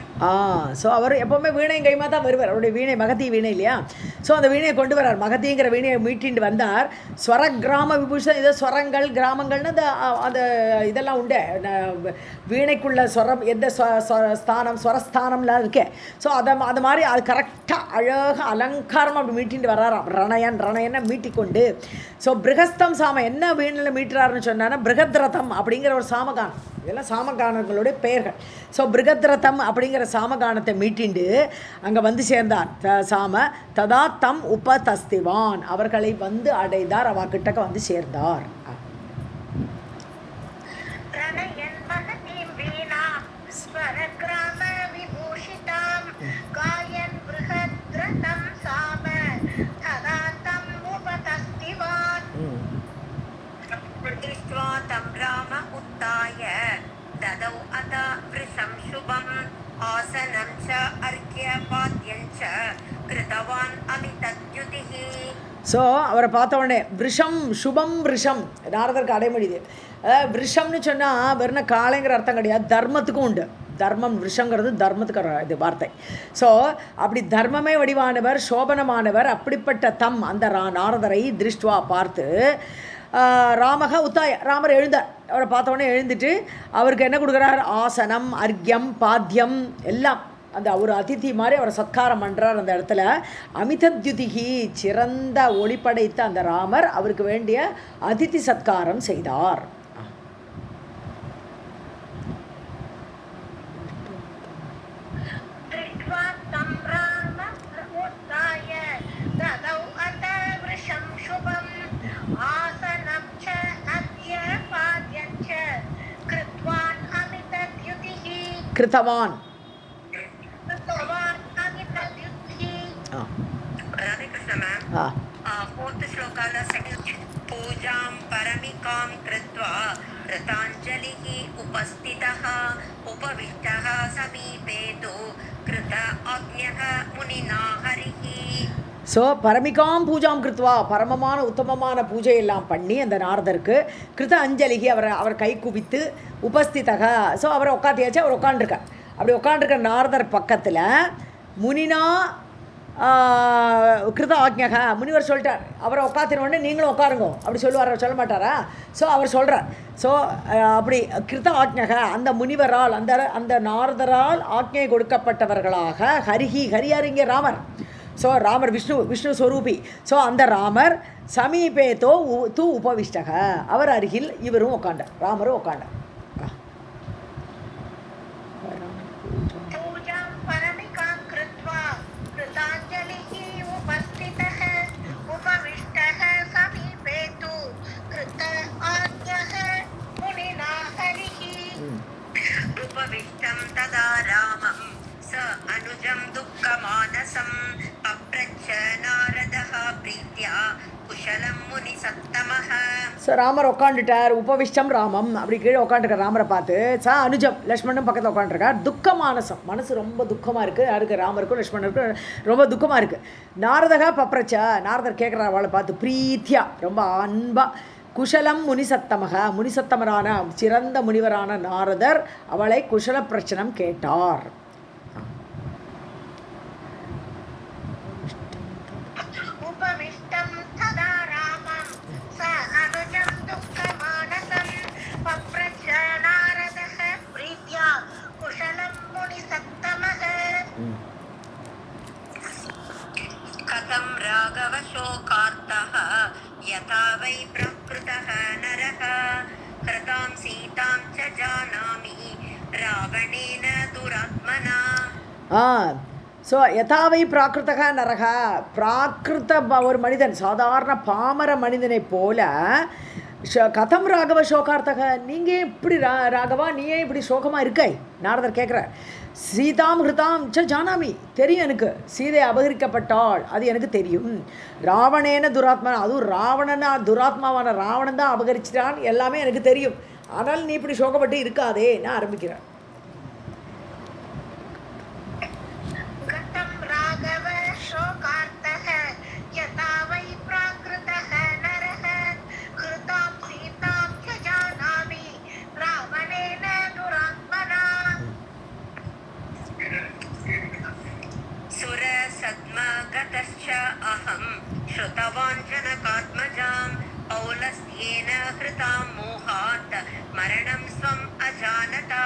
ஸோ அவர் எப்போவுமே வீணை கைமா தான் வருவார். அவருடைய வீணை மகதி வீணை இல்லையா, ஸோ அந்த வீணையை கொண்டு வரார். மகதிங்கிற வீணையை மீட்டிண்டு வந்தார். ஸ்வர கிராம விபூஷன், இதை ஸ்வரங்கள் கிராமங்கள்னு அந்த இதெல்லாம் உண்டு. வீணைக்குள்ள ஸ்வரம் எந்த ஸ்தானம் ஸ்வரஸ்தானம்லாம் இருக்கே, ஸோ அது மாதிரி அது கரெக்டாக அழகாக அலங்காரமாக அப்படி மீட்டிண்டு வர்றாராம். ரணயன்னா மீட்டிக்கொண்டு. ஸோ பிருகஸ்தம் சாம என்ன வீணையில் மீட்டுறாருன்னு சொன்னான்னா பிருகத்ரதம் அப்படிங்கிற ஒரு சாமகானம். இதெல்லாம் சாமகானங்களுடைய பெயர்கள். ஸோ பிருகத்ரதம் அப்படிங்கிற சாமகானத்தை மீட்டிண்டு அங்கே வந்து சேர்ந்தார். சாம ததா தம் உபதஸ்திவான், அவர்களை வந்து அடைந்தார், அவ கிட்டக்க வந்து சேர்ந்தார். ஸோ அவரை பார்த்த உடனே விஷம் சுபம் விஷம் நாரதருக்கு அடைமொழிது. விஷம்னு சொன்னால் வெறும் காளைங்கிற அர்த்தம் கிடையாது, தர்மத்துக்கும் உண்டு. தர்மம் விஷங்கிறது தர்மத்துக்கு இது வார்த்தை. ஸோ அப்படி தர்மமே வடிவானவர், சோபனமானவர், அப்படிப்பட்ட தம் அந்த நாரதரை திருஷ்டுவா பார்த்து ராமக உத்தாய, ராமர் எழுந்தார். அவரை பார்த்தோன்னே எழுந்துட்டு அவருக்கு என்ன கொடுக்குறார், ஆசனம் அர்க்யம் பாத்தியம் எல்லாம். அந்த ஒரு அதிதி மாதிரி அவரை சத்காரம் பண்ணுறார் அந்த இடத்துல. அமிதத்யுதிகி, சிறந்த ஒளி படைத்த அந்த ராமர் அவருக்கு வேண்டிய அதிதி சத்காரம் செய்தார். கிருத்தவான்
fourth श्लोकाला second पूजां परमिकां कृत्वा कृताञ्जलिः उपस्थितः उपविष्टः समीपे तु कृत आज्ञः मुनिना हरिः.
ஸோ பரமிகாம் பூஜாம் கிருத்வா, பரமமான உத்தமமான பூஜை எல்லாம் பண்ணி அந்த நாரதருக்கு கிருத அஞ்சலிகி, அவர் கை குவித்து உபஸ்திதக, ஸோ அவரை உட்காத்தியாச்சு, அவர் உட்காண்டிருக்கார். அப்படி உட்காண்டிருக்க நாரதர் பக்கத்தில் முனினா கிருத ஆக்ஞக, முனிவர் சொல்லிட்டார். அவரை உட்காத்தினோடனே நீங்களும் உட்காருங்க அப்படி சொல்லுவார், சொல்ல மாட்டாரா? ஸோ அவர் சொல்கிறார். ஸோ அப்படி கிருத ஆக்ஞக, அந்த முனிவரால் அந்த நாரதரால் ஆக்ஞை கொடுக்கப்பட்டவர்களாக ஹரியாரிங்க ராமர். ஸோ ராமர் விஷ்ணு ஸ்வரூபி. ஸோ அந்த ராமர் சமீபே தூ உபவிஷ்டக, அவர் அருகில் இவரும் உட்காண்டார், ராமரும் உட்காண்டார்.
उपविष्टं तदा रामं स अनुजं दुःखमानसं पप्रच्छ नारदः प्रीत्या कुशलं मुनिसत्तमः.
ஸோ ராமர் உட்காந்துட்டார். உபவிஷ்டம் ராமம், அப்படி கீழே உட்காந்துருக்கார். ராமரை பார்த்து அனுஜம் லக்ஷ்மணனும் பக்கத்தில் உட்காந்துருக்கார். துக்கமானசம், மனசு ரொம்ப துக்கமாக இருக்குது. யாருக்கு? ராமருக்கும் லக்ஷ்மணருக்கும் ரொம்ப துக்கமாக இருக்குது. நாரதகா பப்ரச்ச, நாரதர் கேட்குறார் அவளை பார்த்து, பிரீத்தியா ரொம்ப அன்பா. குஷலம் முனிசத்தமக, முனிசத்தமரான சிறந்த முனிவரான நாரதர் அவளை குஷல பிரச்சனம் கேட்டார்.
उपविष्ट शोकार्तः यथा वै प्रकृतः नरः कृतां सीतां च जानामि रावणेन दुरात्मना.
ஸோ யதாவை பிராகிருத்தக நரக, பிராகிருத்த ஒரு மனிதன், சாதாரண பாமர மனிதனைப் போல கதம் ராகவ சோகார்த்தக, நீங்கள் எப்படி ராகவா நீ ஏன் இப்படி சோகமாக இருக்காய்? நாரதர் கேட்குற. சீதாம் ஹிருதாம் ச ஜானாமி, தெரியும் எனக்கு, சீதை அபகரிக்கப்பட்டாள், அது எனக்கு தெரியும். ராவணேன துராத்மா, அதுவும் ராவணனா துராத்மாவான ராவணன் தான் அபகரிச்சிட்டான், எல்லாமே எனக்கு தெரியும். ஆனால் நீ இப்படி சோகப்பட்டு இருக்காதே, நான் ஆரம்பிக்கிறேன்.
श्रुतवान् जनकात्मजां पौलस्त्येन कृतां मोहात् मरणं स्वम् अजानता.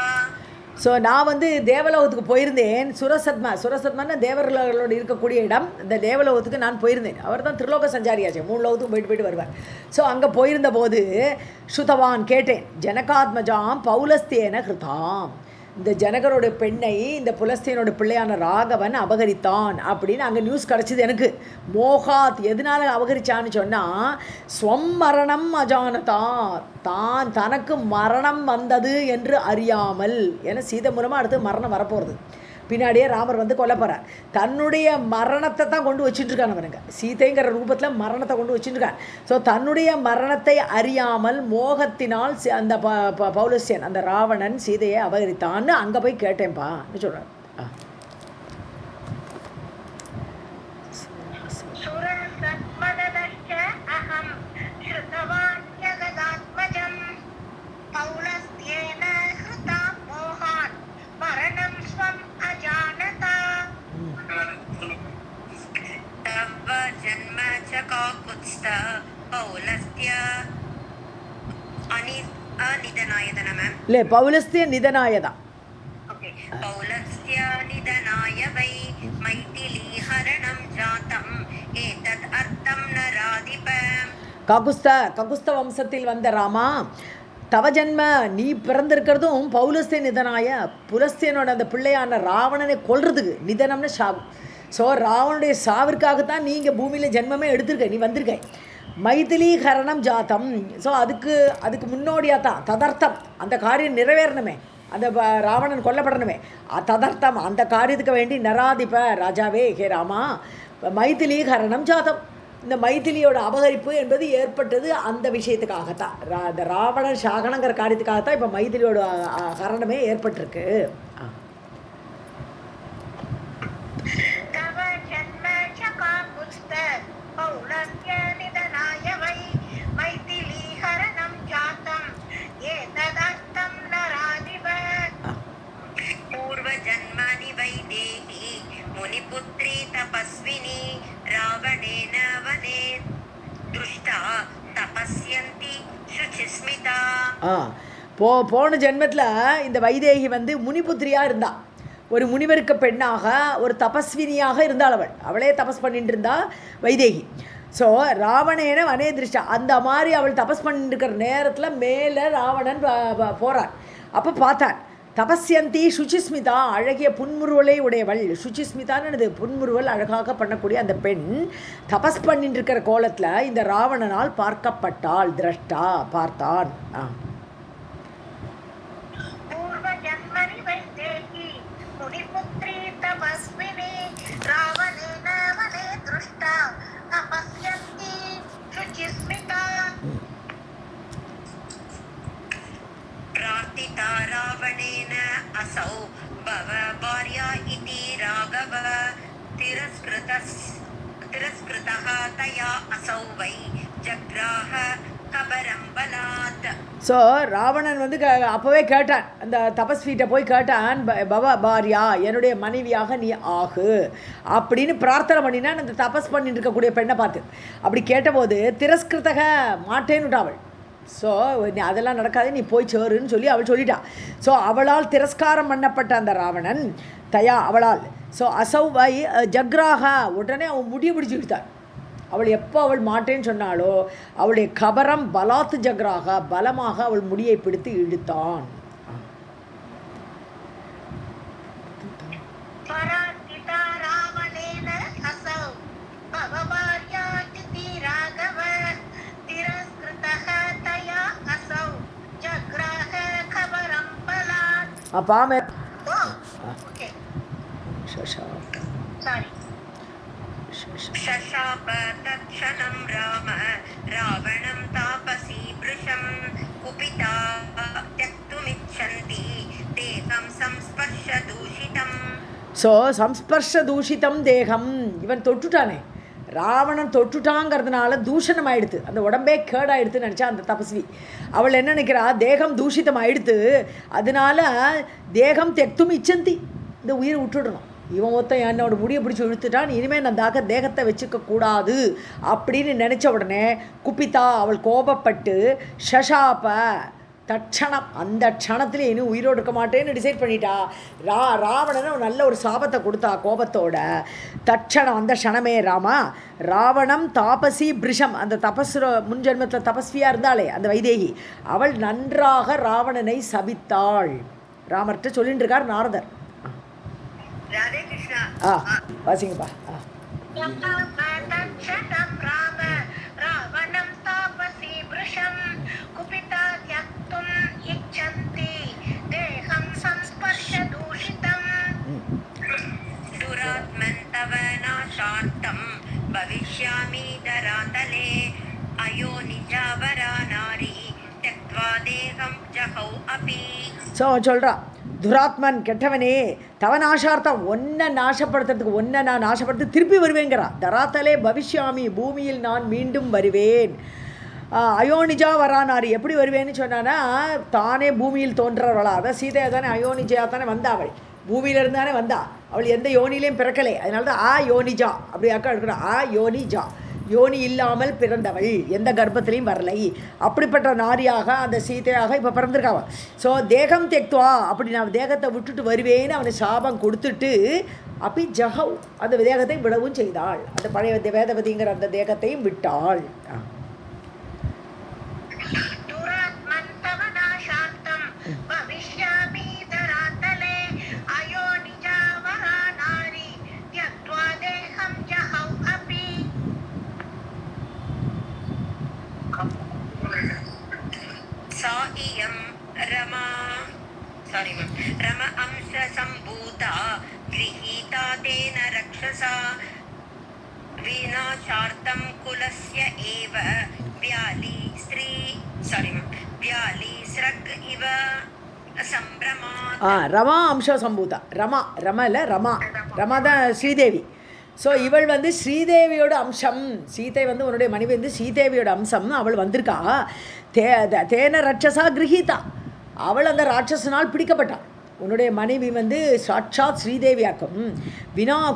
ஸோ நான் தேவலோகத்துக்கு போயிருந்தேன். சுரசத்மான்னு தேவர்களோடு இருக்கக்கூடிய இடம். இந்த தேவலோகத்துக்கு நான் போயிருந்தேன். அவர் தான் திருலோக சஞ்சாரியாச்சு, 3 லோகத்துக்கு போயிட்டு வருவார். ஸோ அங்கே போயிருந்த போது ஸ்ருதவான் கேட்டேன், ஜனகாத்மஜாம் பௌலஸ்தியேன கிருதாம், இந்த ஜனகரோட பெண்ணை இந்த புலஸ்தியனோட பிள்ளையான ராகவன் அபகரித்தான் அப்படின்னு அங்கே நியூஸ் கிடச்சிது எனக்கு. மோகாத், எதனால் அபகரிச்சான்னு சொன்னால் ஸ்வம் மரணம் அஜானதா, தான் தனக்கு மரணம் வந்தது என்று அறியாமல். ஏன்னா சீதை மூலமாக அடுத்து மரணம் வரப்போகிறது, பின்னாடியே ராமர் கொல்ல போகிறார். தன்னுடைய மரணத்தை தான் கொண்டு வச்சுட்டுருக்கான் அவனுங்க, சீதைங்கிற ரூபத்தில் மரணத்தை கொண்டு வச்சுட்டுருக்கான். ஸோ தன்னுடைய மரணத்தை அறியாமல் மோகத்தினால் அந்த பௌலஸ்யன், அந்த ராவணன் சீதையை அபகரித்தான்னு அங்கே போய் கேட்டேன்ப்பான்னு சொல்கிறார். இல்லை, பௌலஸ்திய நிதனாயதா.
பௌலஸ்திய நிதனாய வை மைதிலீஹரணம் ஜாதம் ஏதத் அர்த்தம் நராதிப.
ககுஸ்த வம்சத்தில் வந்த ராமா, தவ ஜன்ம, நீ பிறந்திருக்கிறதும் பௌலஸ்திய நிதனாய, புலஸ்தியனோட அந்த பிள்ளையான ராவணனை கொல்றதுக்கு. நிதனம்னு சாவு. ஸோ ராவனுடைய சாவிற்காகத்தான் நீ இங்கே பூமியில் ஜென்மமே எடுத்திருக்க, நீ வந்திருக்க. மைதிலீகரணம் ஜாத்தம், ஸோ அதுக்கு முன்னோடியாக தான் ததர்த்தம், அந்த காரியம் நிறைவேறணுமே, அந்த ராவணன் கொல்லப்படணுமே, ததர்த்தம் அந்த காரியத்துக்கு வேண்டி நராதிப ராஜாவே, ஹே ராமா, மைதிலீகரணம் ஜாத்தம், இந்த மைதிலியோட அபகரிப்பு என்பது ஏற்பட்டது அந்த விஷயத்துக்காகத்தான். இந்த ராவணன் சாகனங்கிற காரியத்துக்காகத்தான் இப்போ மைதிலியோட ஹரணமே ஏற்பட்டிருக்கு.
पूर्वजन्मनि वैदेही मुनिपुत्री तपस्विनी रावणेन वने दृष्टा तपस्यन्ति शुचिस्मिता.
போன ஜென்மத்தில் இந்த வைதேகி முனிபுத்திரியாக இருந்தா, ஒரு முனிவருக்கு பெண்ணாக, ஒரு தபஸ்வினியாக இருந்தாள். அவளே தபஸ் பண்ணிட்டு இருந்தா வைதேகி. ஸோ ராவணேன வனே திருஷ்டா, அந்த மாதிரி அவள் தபஸ் பண்ணிட்டு இருக்கிற நேரத்தில் மேலே ராவணன் போகிறான். அப்போ பார்த்தான், தபஸ்யந்தி சுச்சிஸ்மிதா, அழகிய புன்முறுவலை உடையவள். சுச்சிஸ்மிதான்னு புன்முறுவல் அழகாக பண்ணக்கூடிய அந்த பெண் தபஸ் பண்ணிட்டு இருக்கிற கோலத்தில் இந்த ராவணனால் பார்க்கப்பட்டாள். திரஷ்டா, பார்த்தான்.
प्रार्थिता रावणेन असौ भव भार्या इति राघव तिरस्कृतः तया असौ वै जग्राह कबरं बलात्.
ஸோ ராவணன் அப்போவே கேட்டான், அந்த தபஸ்வீட்டை போய் கேட்டான், பவ பாரியா, என்னுடைய மனைவியாக நீ ஆகு அப்படின்னு பிரார்த்தனை பண்ணினான் அந்த தபஸ் பண்ணிட்டு இருக்கக்கூடிய பெண்ணை பார்த்து. அப்படி கேட்டபோது திரஸ்கிருத்தக, மாட்டேன்னுட்டாவள். ஸோ அதெல்லாம் நடக்காது, நீ போய் சேருன்னு சொல்லி அவள் சொல்லிட்டாள். ஸோ அவளால் திரஸ்காரம் பண்ணப்பட்ட அந்த ராவணன் தயா அவளால். ஸோ அசௌவை ஜக்ராக, உடனே அவன் முடிய பிடிச்சி விட்டான். அவள் எப்போ அவள் மாட்டேன்னு சொன்னாலோ அவளுடைய கபரம் பலாத்து ஜக்ராக பலமாக அவள் முடியை பிடித்து இழுத்தான். பாமே
शशाप तत्क्षणं राम रावणं तापसी वृषं कुपिता त्यक्तुमिच्छन्ति देहं संस्पर्श दूषितम्.
ஸோ சம்ஸ்பர்ஷ தூஷிதம் தேகம், இவன் தொட்டுட்டானே, ராவணன் தொட்டுட்டாங்கிறதுனால தூஷணம் ஆயிடுத்து, அந்த உடம்பே கேடாயிடுத்துன்னு நினச்சா அந்த தபஸ்வி. அவள் என்ன நினைக்கிறா, தேகம் தூஷிதம் ஆயிடுத்து, அதனால தேகம் தெக்தும் இச்சந்தி, இந்த உயிரை விட்டுடணும். இவன் ஒருத்தன் என்னோட முடியை பிடிச்சி இழுத்துட்டான், இனிமேல் நான் தேகத்தை வச்சுக்க கூடாது அப்படின்னு நினச்ச உடனே குப்பித்தா அவள் கோபப்பட்டு ஷஷாப்ப தட்சணம், அந்த க்ஷணத்தில் இன்னும் உயிரோடு இருக்க மாட்டேன்னு டிசைட் பண்ணிட்டா. ராவணனை நல்ல ஒரு சாபத்தை கொடுத்தா கோபத்தோட. தட்சணம், அந்த க்ஷணமே ராமா ராவணம் தாபசி பிரிஷம், அந்த முன் ஜென்மத்தில் தபஸ்வியாக இருந்தாளே அந்த வைதேகி, அவள் நன்றாக ராவணனை சபித்தாள். ராமர்கிட்ட சொல்லிட்டு இருக்கார் நாரதர்.
राधे कृष्णा.
வாசிங்கப்பா.
रावणं तापसी वृषं कुपिता त्यक्तुम् इच्छन्ति देहं संस्पर्श दूषितम्. दुरात्मन् तव नाशार्थं भविष्यामि धरातले अयो निजावरा नारी त्यक्त्वा देहं जहौ अपि.
சொல்கிறா, துராத்மன் கெட்டவனே, தவ நாசார்த்தம், ஒன்றை நாசப்படுத்துறதுக்கு, ஒன்றை நான் நாசப்படுத்தி திருப்பி வருவேங்கிறா. தராத்தலே பவிஷ்யாமி, பூமியில் நான் மீண்டும் வருவேன். அயோனிஜா வரானாரி, எப்படி வருவேன்னு சொன்னான்னா தானே பூமியில் தோன்றவளா, அதான் சீதையா தானே அயோனிஜா தானே வந்தா, அவள் பூமியிலிருந்து தானே வந்தா, அவள் எந்த யோனிலையும் பிறக்கலை, அதனால தான் யோனிஜா அப்படி அக்கா எடுக்கிறா. யோனிஜா, யோனி இல்லாமல் பிறந்தவள், எந்த கர்ப்பத்திலையும் வரலை, அப்படிப்பட்ட நாரியாக அந்த சீதையாக இப்போ பிறந்திருக்காவ. ஸோ தேகம் தெக்துவா, அப்படி நான் தேகத்தை விட்டுட்டு வருவேன்னு அவனை சாபம் கொடுத்துட்டு அப்படி ஜஹவ், அந்த தேகத்தை விடவும் செய்தாள். அந்த பழைய வேதவதிங்கிற அந்த தேகத்தையும் விட்டாள்.
रम अंश संभूता गृहीता तेन रक्षसा विनाशार्थं कुलस्य एव व्याली स्रग् इव संभ्रमात्.
ரமா அம்ச சம்பூதா, ரமா இல்லை ரமா தான் ஸ்ரீதேவி. ஸோ இவள் வந்து ஸ்ரீதேவியோட அம்சம், சீதை வந்து உன்னுடைய மனைவி வந்து ஸ்ரீதேவியோட அம்சம், அவள் வந்திருக்கா. தேன ரட்சசா கிரகீதா, அவள் அந்த ராட்சசனால் பிடிக்கப்பட்டாள். உன்னுடைய மனைவி வந்து சாட்சாத் ஸ்ரீதேவியாக்கும்.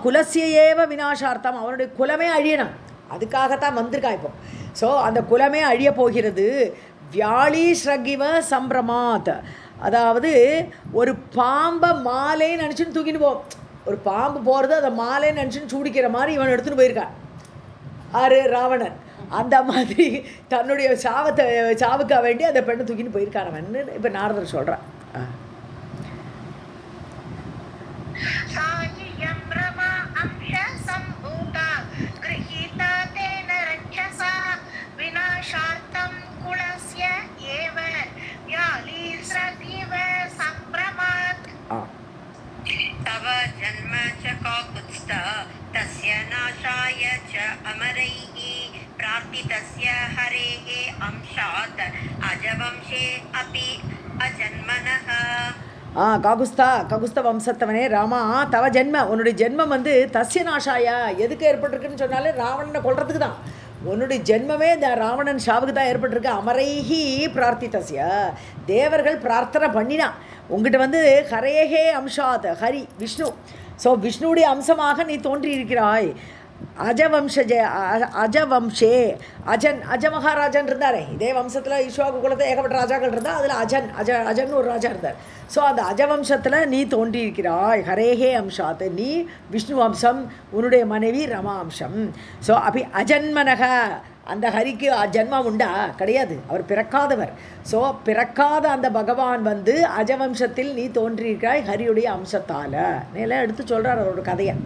குலசியேவ வினாசார்த்தம், அவனுடைய குலமே அழியணும், அதுக்காகத்தான் வந்திருக்கா இப்போ. ஸோ அந்த குலமே அழிய போகிறது. வியாழி ஸ்ரகிவ சம்பிரமாத், அதாவது ஒரு பாம்பை மாலைன்னு நினச்சின்னு தூக்கின்னு போ, ஒரு பாம்பு போகிறது அதை மாலைன்னு நினச்சின்னு சூடிக்கிற மாதிரி இவன் எடுத்துகிட்டு போயிருக்கான் ராவணன். அந்த மாதிரி தன்னுடைய சாவுக்காக வேண்டி அந்த பெண்ணை தூக்கின்னு போயிருக்கானவன் இப்போ நாரதர் சொல்கிறான்.
तव जन्म च काकुत्स्थ तस्य नाशाय च अमरैः प्रार्थितस्य हरेः अंशात् अजवंशे अपि अजन्मनः.
ககுஸ்த வம்சத்தவனே ராமா, தவ ஜென்ம, உன்னுடைய ஜென்மம் வந்து தஸ்ய நாஷாயா, எதுக்கு ஏற்பட்டிருக்குன்னு சொன்னாலே ராவணனை கொல்றதுக்கு தான். உன்னுடைய ஜென்மமே இந்த ராவணன் ஷாவுக்கு தான் ஏற்பட்டிருக்கு. அமரைஹி பிரார்த்தித்தஸ்ய, தேவர்கள் பிரார்த்தனை பண்ணினா உங்ககிட்ட வந்து ஹரேஹே அம்சாத், ஹரி விஷ்ணு. ஸோ விஷ்ணுடைய அம்சமாக நீ தோன்றியிருக்கிறாய். அஜவம்சஜே அஜவம்சே அஜ மகாராஜன் இருந்தாரே, இதே வம்சத்தில் ஈஸ்வாகு குலத்தில் ஏகப்பட்ட ராஜாக்கள் இருந்தால் அதில் அஜன் ஒரு ராஜா இருந்தார். ஸோ அந்த அஜவம்சத்தில் நீ தோன்றியிருக்கிறாய். ஹரேஹே அம்சாத், நீ விஷ்ணு வம்சம், உன்னுடைய மனைவி ரமா அம்சம். ஸோ அப்படி அஜன்மனக, அந்த ஹரிக்கு ஜன்மம் உண்டா? கிடையாது, அவர் பிறக்காதவர். ஸோ பிறக்காத அந்த பகவான் வந்து அஜவம்சத்தில் நீ தோன்றியிருக்கிறாய் ஹரியுடைய அம்சத்தால். நேலாம் எடுத்து சொல்கிறார் அவரோட கதையை.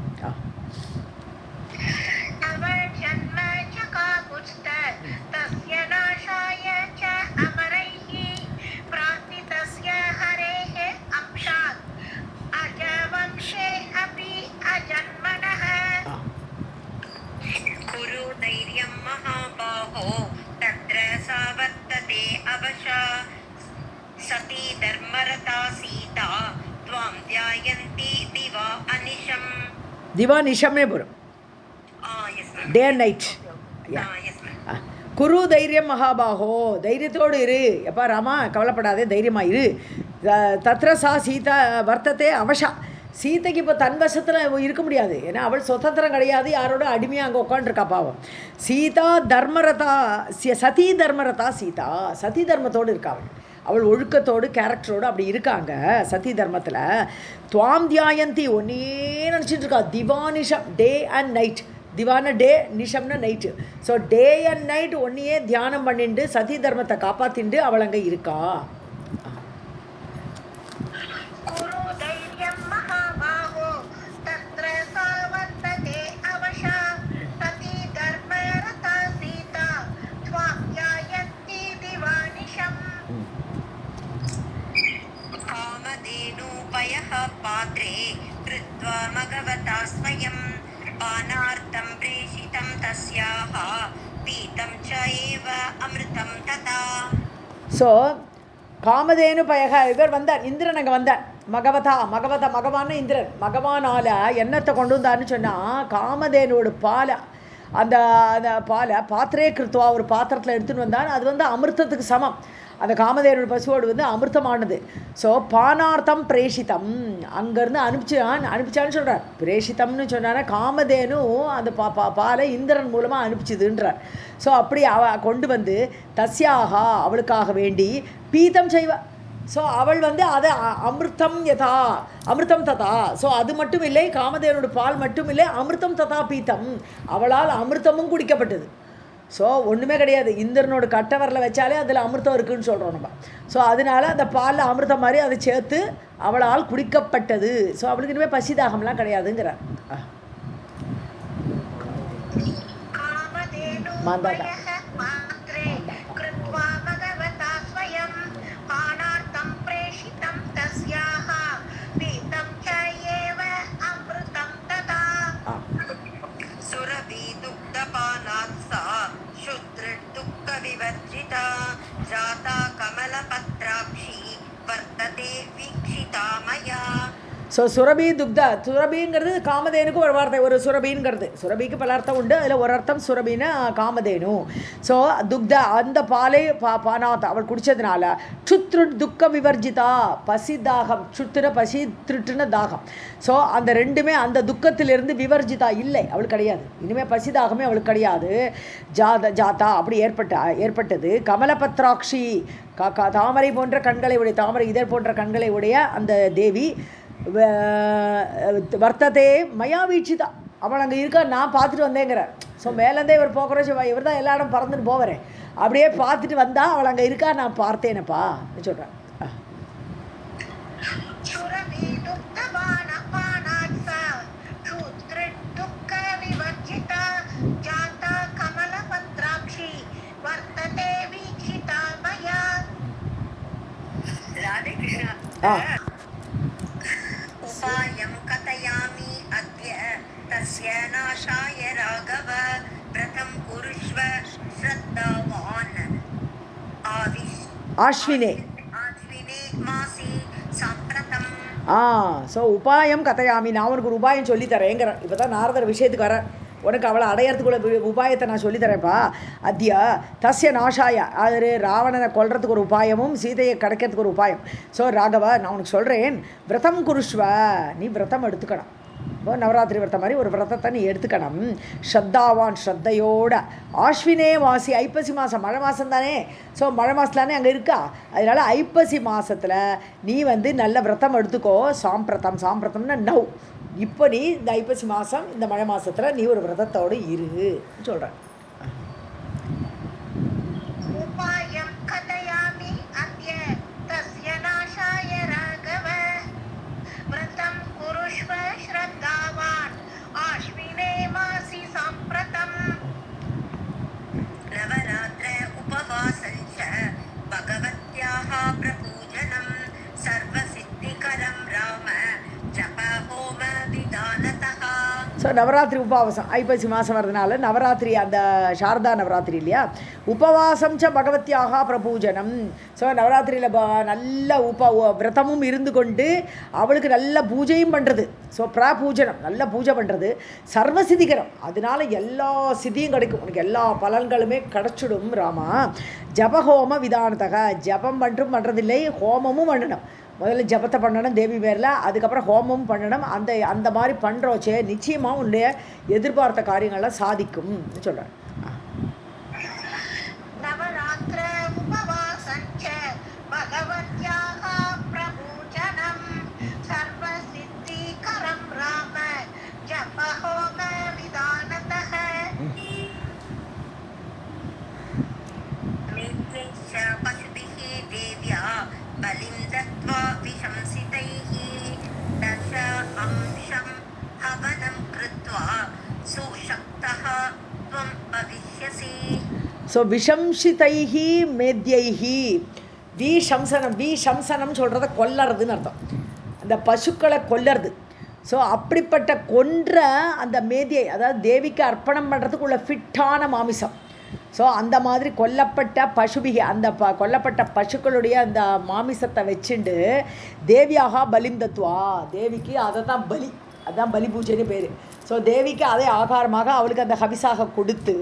सती धर्मरता सीता त्वां ध्यायन्ति दिवा अनिशम्.
दिवा निशमे बोलो.
yes ma'am.
Day and night.
Yeah. Yes ma'am.
குரு தைரியம் மகாபாகோ, தைரியத்தோடு இரு. எப்பா ராமா கவலைப்படாதே, தைரியமாக இரு. தத்ர சா சீதா வர்த்தத்தை அவஷா, சீதைக்கு இப்போ தன் வசத்தில் இருக்க முடியாது. ஏன்னா அவள் சுதந்திரம் கிடையாது, யாரோட அடிமையாக அங்கே உட்காந்துருக்கா பாவம். சீதா தர்மரதா, சதி தர்மரதா சீதா, சதி தர்மத்தோடு இருக்கா அவள். அவள் ஒழுக்கத்தோடு கேரக்டரோடு அப்படி இருக்காங்க சதி தர்மத்தில். துவாம் தியாயந்தி, ஒன்னே நினச்சிட்டு இருக்கா. திவானிஷம், டே அண்ட் நைட். திவான டே, நிஷம்னா night. So day and night ஒன்றையே தியானம் பண்ணிட்டு சதி தர்மத்தை காப்பாற்றிண்டு அவள் அங்கே இருக்கா.
पात्रे कृत्वा मगवता स्वयं पानार्थं प्रेषितं तस्याः पीतं च एव अमृतं तथा.
ஸோ காமதேனு பயக, இவர் வந்தார், இந்திரன் அங்கே வந்தார். மகவான இந்திரன் மகவானால் எண்ணத்தை கொண்டு வந்தார்னு சொன்னால் காமதேனோட பாலை, அந்த பாலை பாத்திரே கிருத்துவா, ஒரு பாத்திரத்தில் எடுத்துன்னு வந்தார். அது வந்து அமிர்தத்துக்கு சமம். அந்த காமதேனோட பசுவோடு வந்து அமிர்தமானது. ஸோ பானார்த்தம் பிரேஷிதம், அங்கேருந்து அனுப்பிச்சான்னு சொல்கிறார். பிரேஷிதம்னு சொன்னான்னா காமதேனு அந்த பாலை இந்திரன் மூலமாக அனுப்பிச்சுதுன்றார். ஸோ அப்படி கொண்டு வந்து தஸ்யாகா, அவளுக்காக வேண்டி பீதம் செய்வா. ஸோ அவள் வந்து அதை அமிர்தம் ததா. ஸோ அது மட்டும் இல்லை, காமதேனோட பால் மட்டும் இல்லை, அமிர்தம் ததா பீத்தம், அவளால் அமிர்தமும் குடிக்கப்பட்டது. ஸோ ஒன்றுமே கிடையாது, இந்திரனோட கட்டவரில் வச்சாலே அதில் அமிர்தம் இருக்குதுன்னு சொல்கிறோம் நம்ம. ஸோ அதனால அந்த பாலில் அமிர்தம் மாதிரி அதை சேர்த்து அவளால் குடிக்கப்பட்டது. ஸோ அவளுக்கு இனிமேல் பசிதாகம்லாம் கிடையாதுங்கிறார். மாந்தாதா ஸோ சுரபி துக்தா, சுரபிங்கிறது காமதேனுக்கு ஒரு வார்த்தை, ஒரு சுரபிங்கிறது. சுரபிக்கு பல அர்த்தம் உண்டு, அதில் ஒரு அர்த்தம் சுரபின்னா காமதேனு. ஸோ துக்தா, அந்த பாலை பானாத் அவள் குடித்ததுனால சுத்ரு துக்க விவர்ஜிதா, பசி தாகம், சுத்துன பசி, திருட்டுன தாகம். ஸோ அந்த ரெண்டுமே அந்த துக்கத்திலிருந்து விவர்ஜிதா இல்லை, அவள் கிடையாது. இனிமேல் பசி தாகமே அவளுக்கு கிடையாது. ஜாதா அப்படி ஏற்பட்டது. கமலபத்ராட்சி, தாமரை போன்ற கண்களை உடைய, தாமரை இதழ் போன்ற கண்களை உடைய அந்த தேவி வர்த்ததே மயா வீட்சிதா, அவள் அங்கே இருக்கா, நான் பார்த்துட்டு வந்தேங்கிற. ஸோ மேலேருந்தே இவர் போக்குற, இவர் தான் எல்லா இடம் பறந்துன்னு போவார். அப்படியே பார்த்துட்டு வந்தா அவள் அங்கே இருக்கா, நான் பார்த்தேனப்பா சொல்கிறேன்.
उपायं कथयामि अद्य तस्य नाशाय राघव व्रतं कुरुष्व श्रद्धावान्
आश्विने
मासि साम्प्रतम्.
ஸோ உபாயம் கதையாமி, நான் உனக்கு ஒரு உபாயம் சொல்லித்தரேங்கிறேன். இப்போ தான் நாரதர் விஷயத்துக்கு வரேன். உனக்கு அவளை அடையிறதுக்குள்ள உபாயத்தை நான் சொல்லித்தரேன்ப்பா. அத்தியா தஸ்ய நாஷாய, அது ராவணனை கொல்றதுக்கு ஒரு உபாயமும் சீதையை கிடைக்கிறதுக்கு ஒரு உபாயம். ஸோ ராகவா, நான் உனக்கு சொல்கிறேன், விரதம் குருஷ்வ, நீ விரதம் எடுத்துக்கணும். நவராத்திரி விரதம் மாதிரி ஒரு விரதத்தை நீ எடுத்துக்கணும். ஸ்ரத்தாவான் ஸ்ரத்தையோட. ஆஸ்வினே மாசி, ஐப்பசி மாதம், மழை மாதம் தானே. ஸோ மழை மாதத்துலானே அங்கே இருக்கா. அதனால் ஐப்பசி மாதத்தில் நீ வந்து நல்ல விரதம் எடுத்துக்கோ. சாம்பிரதம்னா நவ். இப்போ நீ இந்த ஐப்பசி மாதம் இந்த மழை மாதத்தில் நீ ஒரு விரதத்தோடு இரு சொல்கிறேன்.
उपायं कथयामि अद्य तस्य नाशाय राघव व्रतं कुरुष्व श्रद्धावान् आश्विने मासि साम्प्रतम् नवरात्र उपवासं च भगवत्याः प्रपूजनं सर्वसिद्धिकरं राम जप होम विधानतः.
ஸோ நவராத்திரி உபவாசம் ஐப்பசி மாதம் வரதுனால நவராத்திரி அந்த சாரதா நவராத்திரி இல்லையா, உபவாசம் ச பகவத்தியாக பிரபூஜனம். ஸோ நவராத்திரியில் நல்ல விரதமும் இருந்து கொண்டு அவளுக்கு நல்ல பூஜையும் பண்ணுறது. ஸோ பிரபூஜனம் நல்ல பூஜை பண்ணுறது சர்வசிதிகரம். அதனால எல்லா சிதியும் கிடைக்கும், உனக்கு எல்லா பலன்களுமே கிடச்சிடும் ராமா. ஜபஹோம விதானத்தக. ஜபம் மட்டும் பண்ணுறதில்லை, ஹோமமும் பண்ணணும். முதல்ல ஜபத்தை பண்ணணும் தேவி பேரில், அதுக்கப்புறம் ஹோமமும் பண்ணணும். அந்த மாதிரி பண்ணுறோச்சே நிச்சயமாக உன்னுடைய எதிர்பார்த்த காரியங்கள்லாம் சாதிக்கும் சொல்கிறேன்.
नवरात्र उपवासञ्च भगवत्याः प्रपूजनं सर्वसिद्धिकरं राम जप होम विधानतः. नित्यश्च पशुभिः देव्या बलिं दत्त्वा विशंसितैः दश अंशं हवनं कृत्वा सुशक्तः त्वं भविष्यसि.
ஸோ விஷம்சிதைஹி மேத்யைஹி. விஷம்சனம் சொல்கிறத கொல்லறதுன்னு அர்த்தம், அந்த பசுக்களை கொல்லறது. ஸோ அப்படிப்பட்ட கொன்ற அந்த மேதியை, அதாவது தேவிக்கு அர்ப்பணம் பண்ணுறதுக்குள்ள ஃபிட்டான மாமிசம். ஸோ அந்த மாதிரி கொல்லப்பட்ட பசுபிகை, அந்த கொல்லப்பட்ட பசுக்களுடைய அந்த மாமிசத்தை வச்சுண்டு தேவியாக பலிம் தத்துவா. தேவிக்கு அதை தான் பலி, அதுதான் பலி பூஜைன்னு பேர். ஸோ தேவிக்கு அதை ஆகாரமாக அவளுக்கு அந்த ஹவிசாக கொடுத்து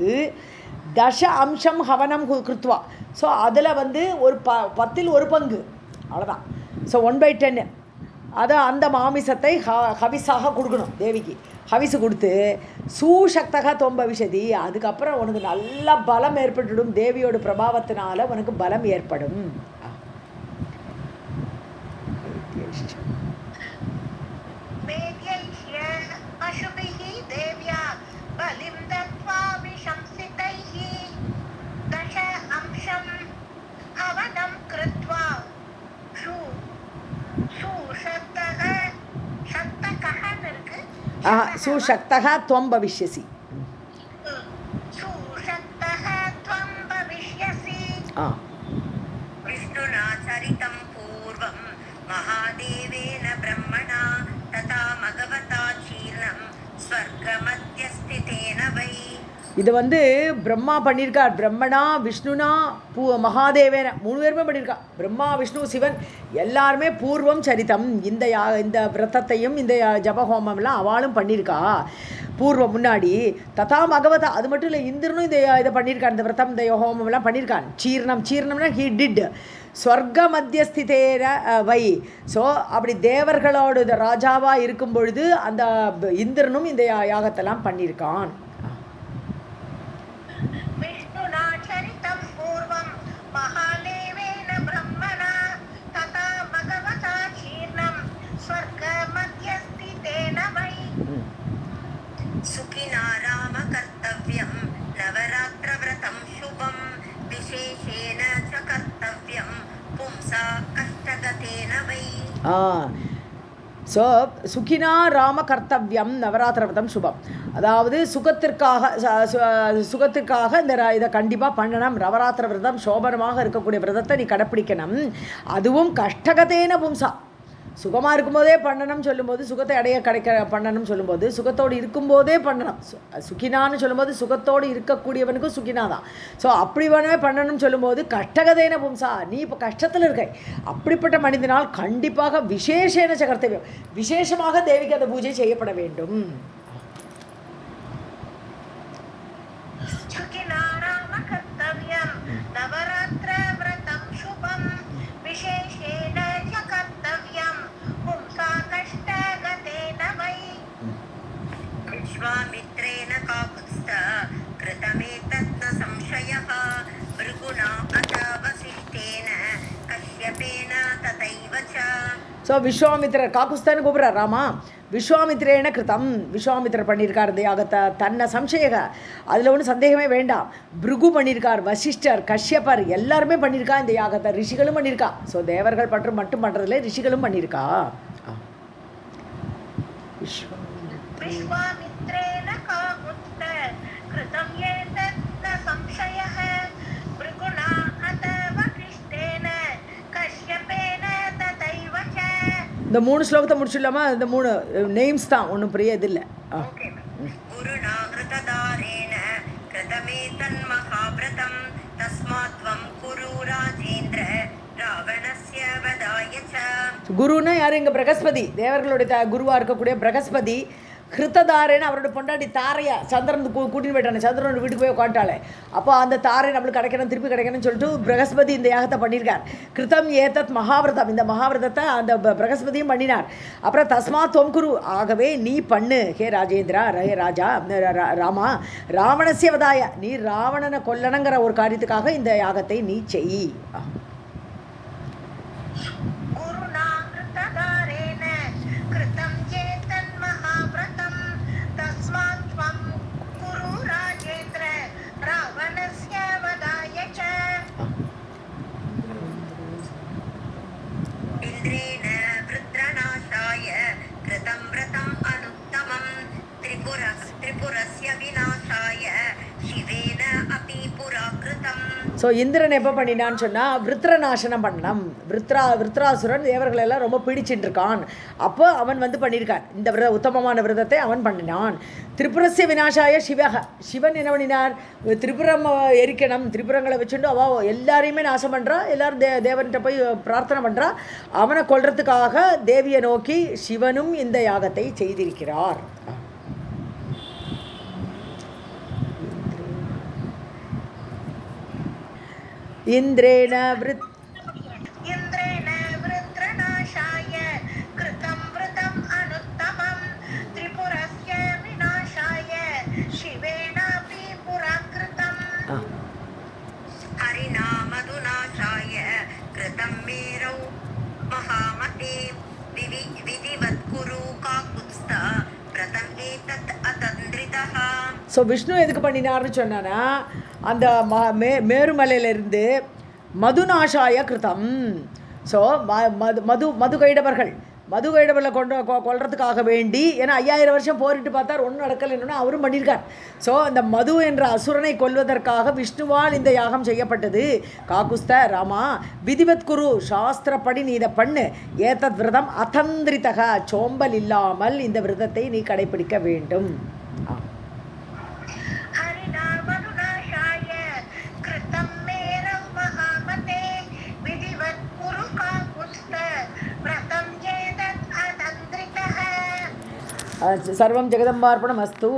தச அம்சம் ஹவனம் கிருத்வா. ஸோ அதில் வந்து ஒரு 10ல் 1 பங்கு அவ்வளோதான். ஸோ 1/10 அதை அந்த மாமிசத்தை ஹவிஸாக கொடுக்கணும் தேவிக்கு. ஹவிசு கொடுத்து சூசக்தக தொம்ப விஷதி. அதுக்கப்புறம் உனக்கு நல்ல பலம் ஏற்பட்டுடும். தேவியோட பிரபாவத்தினால உனக்கு பலம் ஏற்படும். सुशक्तः त्वं भविष्यसि.
विष्णुना चरितं पूर्वं महादेवेन ब्रह्मणा तथा भगवता चीर्णं स्वर्गमध्यस्थितेन वै.
இது வந்து பிரம்மா பண்ணியிருக்கார். பிரம்மனா விஷ்ணுனா மகாதேவன 3 பேருமே பண்ணியிருக்கா. பிரம்மா விஷ்ணு சிவன் எல்லாருமே பூர்வம் சரித்தம். இந்த விரதத்தையும் இந்த ஜபஹோமம்லாம் அவளும் பண்ணியிருக்கா பூர்வம் முன்னாடி. ததா பகவதா. அது மட்டும் இல்லை, இந்திரனும் இதை பண்ணியிருக்கான். இந்த விரதம் இந்த ஹோமம்லாம் பண்ணியிருக்கான். சீர்ணம்னா ஹீ டிட். ஸ்வர்க மத்தியஸ்திதேன வை. ஸோ அப்படி தேவர்களோட ராஜாவாக இருக்கும் பொழுது அந்த இந்திரனும் இந்த யாகத்தெல்லாம் பண்ணியிருக்கான்.
सुखिना राम कर्तव्यं नवरात्र व्रतं शुभं विशेषेण च कर्तव्यं पुंसा कष्टगतेन वै.
ஸோ சுகினா ராம கர்த்தவியம் நவராத்திர விரதம் சுபம். அதாவது சுகத்திற்காக இதை கண்டிப்பாக பண்ணணும். நவராத்திர விரதம் சோபனமாக இருக்கக்கூடிய விரதத்தை நீ கடைப்பிடிக்கணும். அதுவும் கஷ்டகத்தேன பும்சா. சுகமாக இருக்கும்போதே பண்ணணும் சொல்லும்போது, சுகத்தை பண்ணணும் சொல்லும்போது, சுகத்தோடு இருக்கும்போதே பண்ணணும். சுகினான்னு சொல்லும்போது சுகத்தோடு இருக்கக்கூடியவனுக்கும் சுகினா தான். ஸோ அப்படி வேணவே பண்ணணும் சொல்லும்போது கஷ்டகதேன பும்சா. நீ இப்போ கஷ்டத்தில் இருக்க, அப்படிப்பட்ட மனிதனால் கண்டிப்பாக விசேஷேன கர்த்தவியம், விசேஷமாக தேவிக்கு அந்த பூஜை செய்யப்பட வேண்டும். ஸோ விஸ்வாமித்திரர் காக்குஸ்தான்னு கூப்பிட்றார் ராமா. விஸ்வாமித்திரேன கிருதம், விஸ்வாமித்திரர் பண்ணியிருக்கார் இந்த யாகத்தை. தன்னை சம்சயக, அதில் ஒன்றும் சந்தேகமே வேண்டாம். பிருகு பண்ணியிருக்கார், வசிஷ்டர், கஷ்யப்பர் எல்லாருமே பண்ணியிருக்கா இந்த யாகத்தை. ரிஷிகளும் பண்ணியிருக்கா. ஸோ தேவர்கள் மட்டும் பண்ணுறதுல ரிஷிகளும் பண்ணியிருக்கா.
विश्वामित्रेण काकुत्स्थ कृतं एतत् न संशयः भृगुना अथवा कृष्णेन कश्यपेन तथैव च.
இந்த 3 ஸ்லோகத்தை முடிச்சிடலாமா? இந்த 3 நேம்ஸ் தான், ஒன்றும் பெரிய இது இல்லை.
गुरुणा कृतदारेण कृतमेतन्महाव्रतं तस्मात् त्वं कुरु राजेन्द्र रावणस्य वधाय च.
குருன்னா யார்? இங்கே பிரகஸ்பதி, தேவர்களுடைய குருவாக இருக்கக்கூடிய பிரகஸ்பதி. கிருத்ததாரேன்னு அவரோட பொண்டாட்டி தாரையா சந்திரன் கூட்டின்னு போயிட்டானே, சந்திரனோட வீட்டுக்கு போய் உட்காந்துட்டாலே. அப்போ அந்த தாரை நம்மளுக்கு கிடைக்கணும், திருப்பி கிடைக்கணும்னு சொல்லிட்டு பிரகஸ்பதி இந்த யாகத்தை பண்ணியிருக்கார். கிருத்தம் ஏதத் மகாவிரதம், இந்த மகாவிரதத்தை அந்த பிரகஸ்பதியும் பண்ணினார். அப்புறம் தஸ்மாத் தொம் குரு, ஆகவே நீ பண்ணு ஹே ராஜேந்திரா, ஹே ராஜா ராமா, ராவணசிய வதாய, நீ ராவணனை கொல்லணுங்கிற ஒரு காரியத்துக்காக இந்த யாகத்தை நீ செய்.
इन्द्रेण वृत्रनाशाय कृतं व्रतं अनुत्तमं त्रिपुरस्य विनाशाय शिवेन अपि पुरा कृतं.
ஸோ இந்திரன் எப்போ பண்ணினான்னு சொன்னால் விருத்ரநாசனம் பண்ணணும். விருத்ராசுரன் தேவர்கள் எல்லாம் ரொம்ப பிடிச்சிட்டு இருக்கான். அப்போ அவன் வந்து பண்ணியிருக்கான் இந்த உத்தமமான விரதத்தை அவன் பண்ணினான். திரிபுரஸ்ய விநாசாய சிவக, சிவன் என்ன பண்ணினார்? திரிபுரம் எரிக்கணும், திரிபுரங்களை வச்சுட்டு அவள் எல்லாரையுமே நாசம் பண்ணுறா. எல்லாரும் தேவன்கிட்ட போய் பிரார்த்தனை பண்ணுறா. அவனை கொல்றதுக்காக தேவியை நோக்கி சிவனும் இந்த யாகத்தை செய்திருக்கிறார். इन्द्रेण
वृत्रनाशाय कृतं व्रतम् अनुत्तमं त्रिपुरस्य विनाशाय शिवेनापि पुरा कृतम्. हरिणा मधुनाशाय कृतं मेरौ महामते विधिवत् कुरु काकुत्स्थ व्रतम् एतत् अतन्द्रितः.
ஸோ விஷ்ணு எதுக்கு பண்ணினார்னு சொன்னான்னா, அந்த மேருமலையிலிருந்து மதுநாசாய கிருதம். ஸோ மது கைடவர்கள் கொல்றதுக்காக வேண்டி, ஏன்னா 5000 வருஷம் போரிட்டு பார்த்தார், ஒன்றும் நடக்கலைன்னு அவரும் பண்ணியிருக்கார். ஸோ அந்த மது என்ற அசுரனை கொல்வதற்காக விஷ்ணுவால் இந்த யாகம் செய்யப்பட்டது. காக்குஸ்த ராமா விதிவத் குரு, சாஸ்திரப்படி நீ இதை பண்ணு. ஏதத் விரதம் அதந்திரிதக, சோம்பல் இல்லாமல் இந்த விரதத்தை நீ கடைபிடிக்க வேண்டும். सर्वं जगदम्बार्पणमस्तु.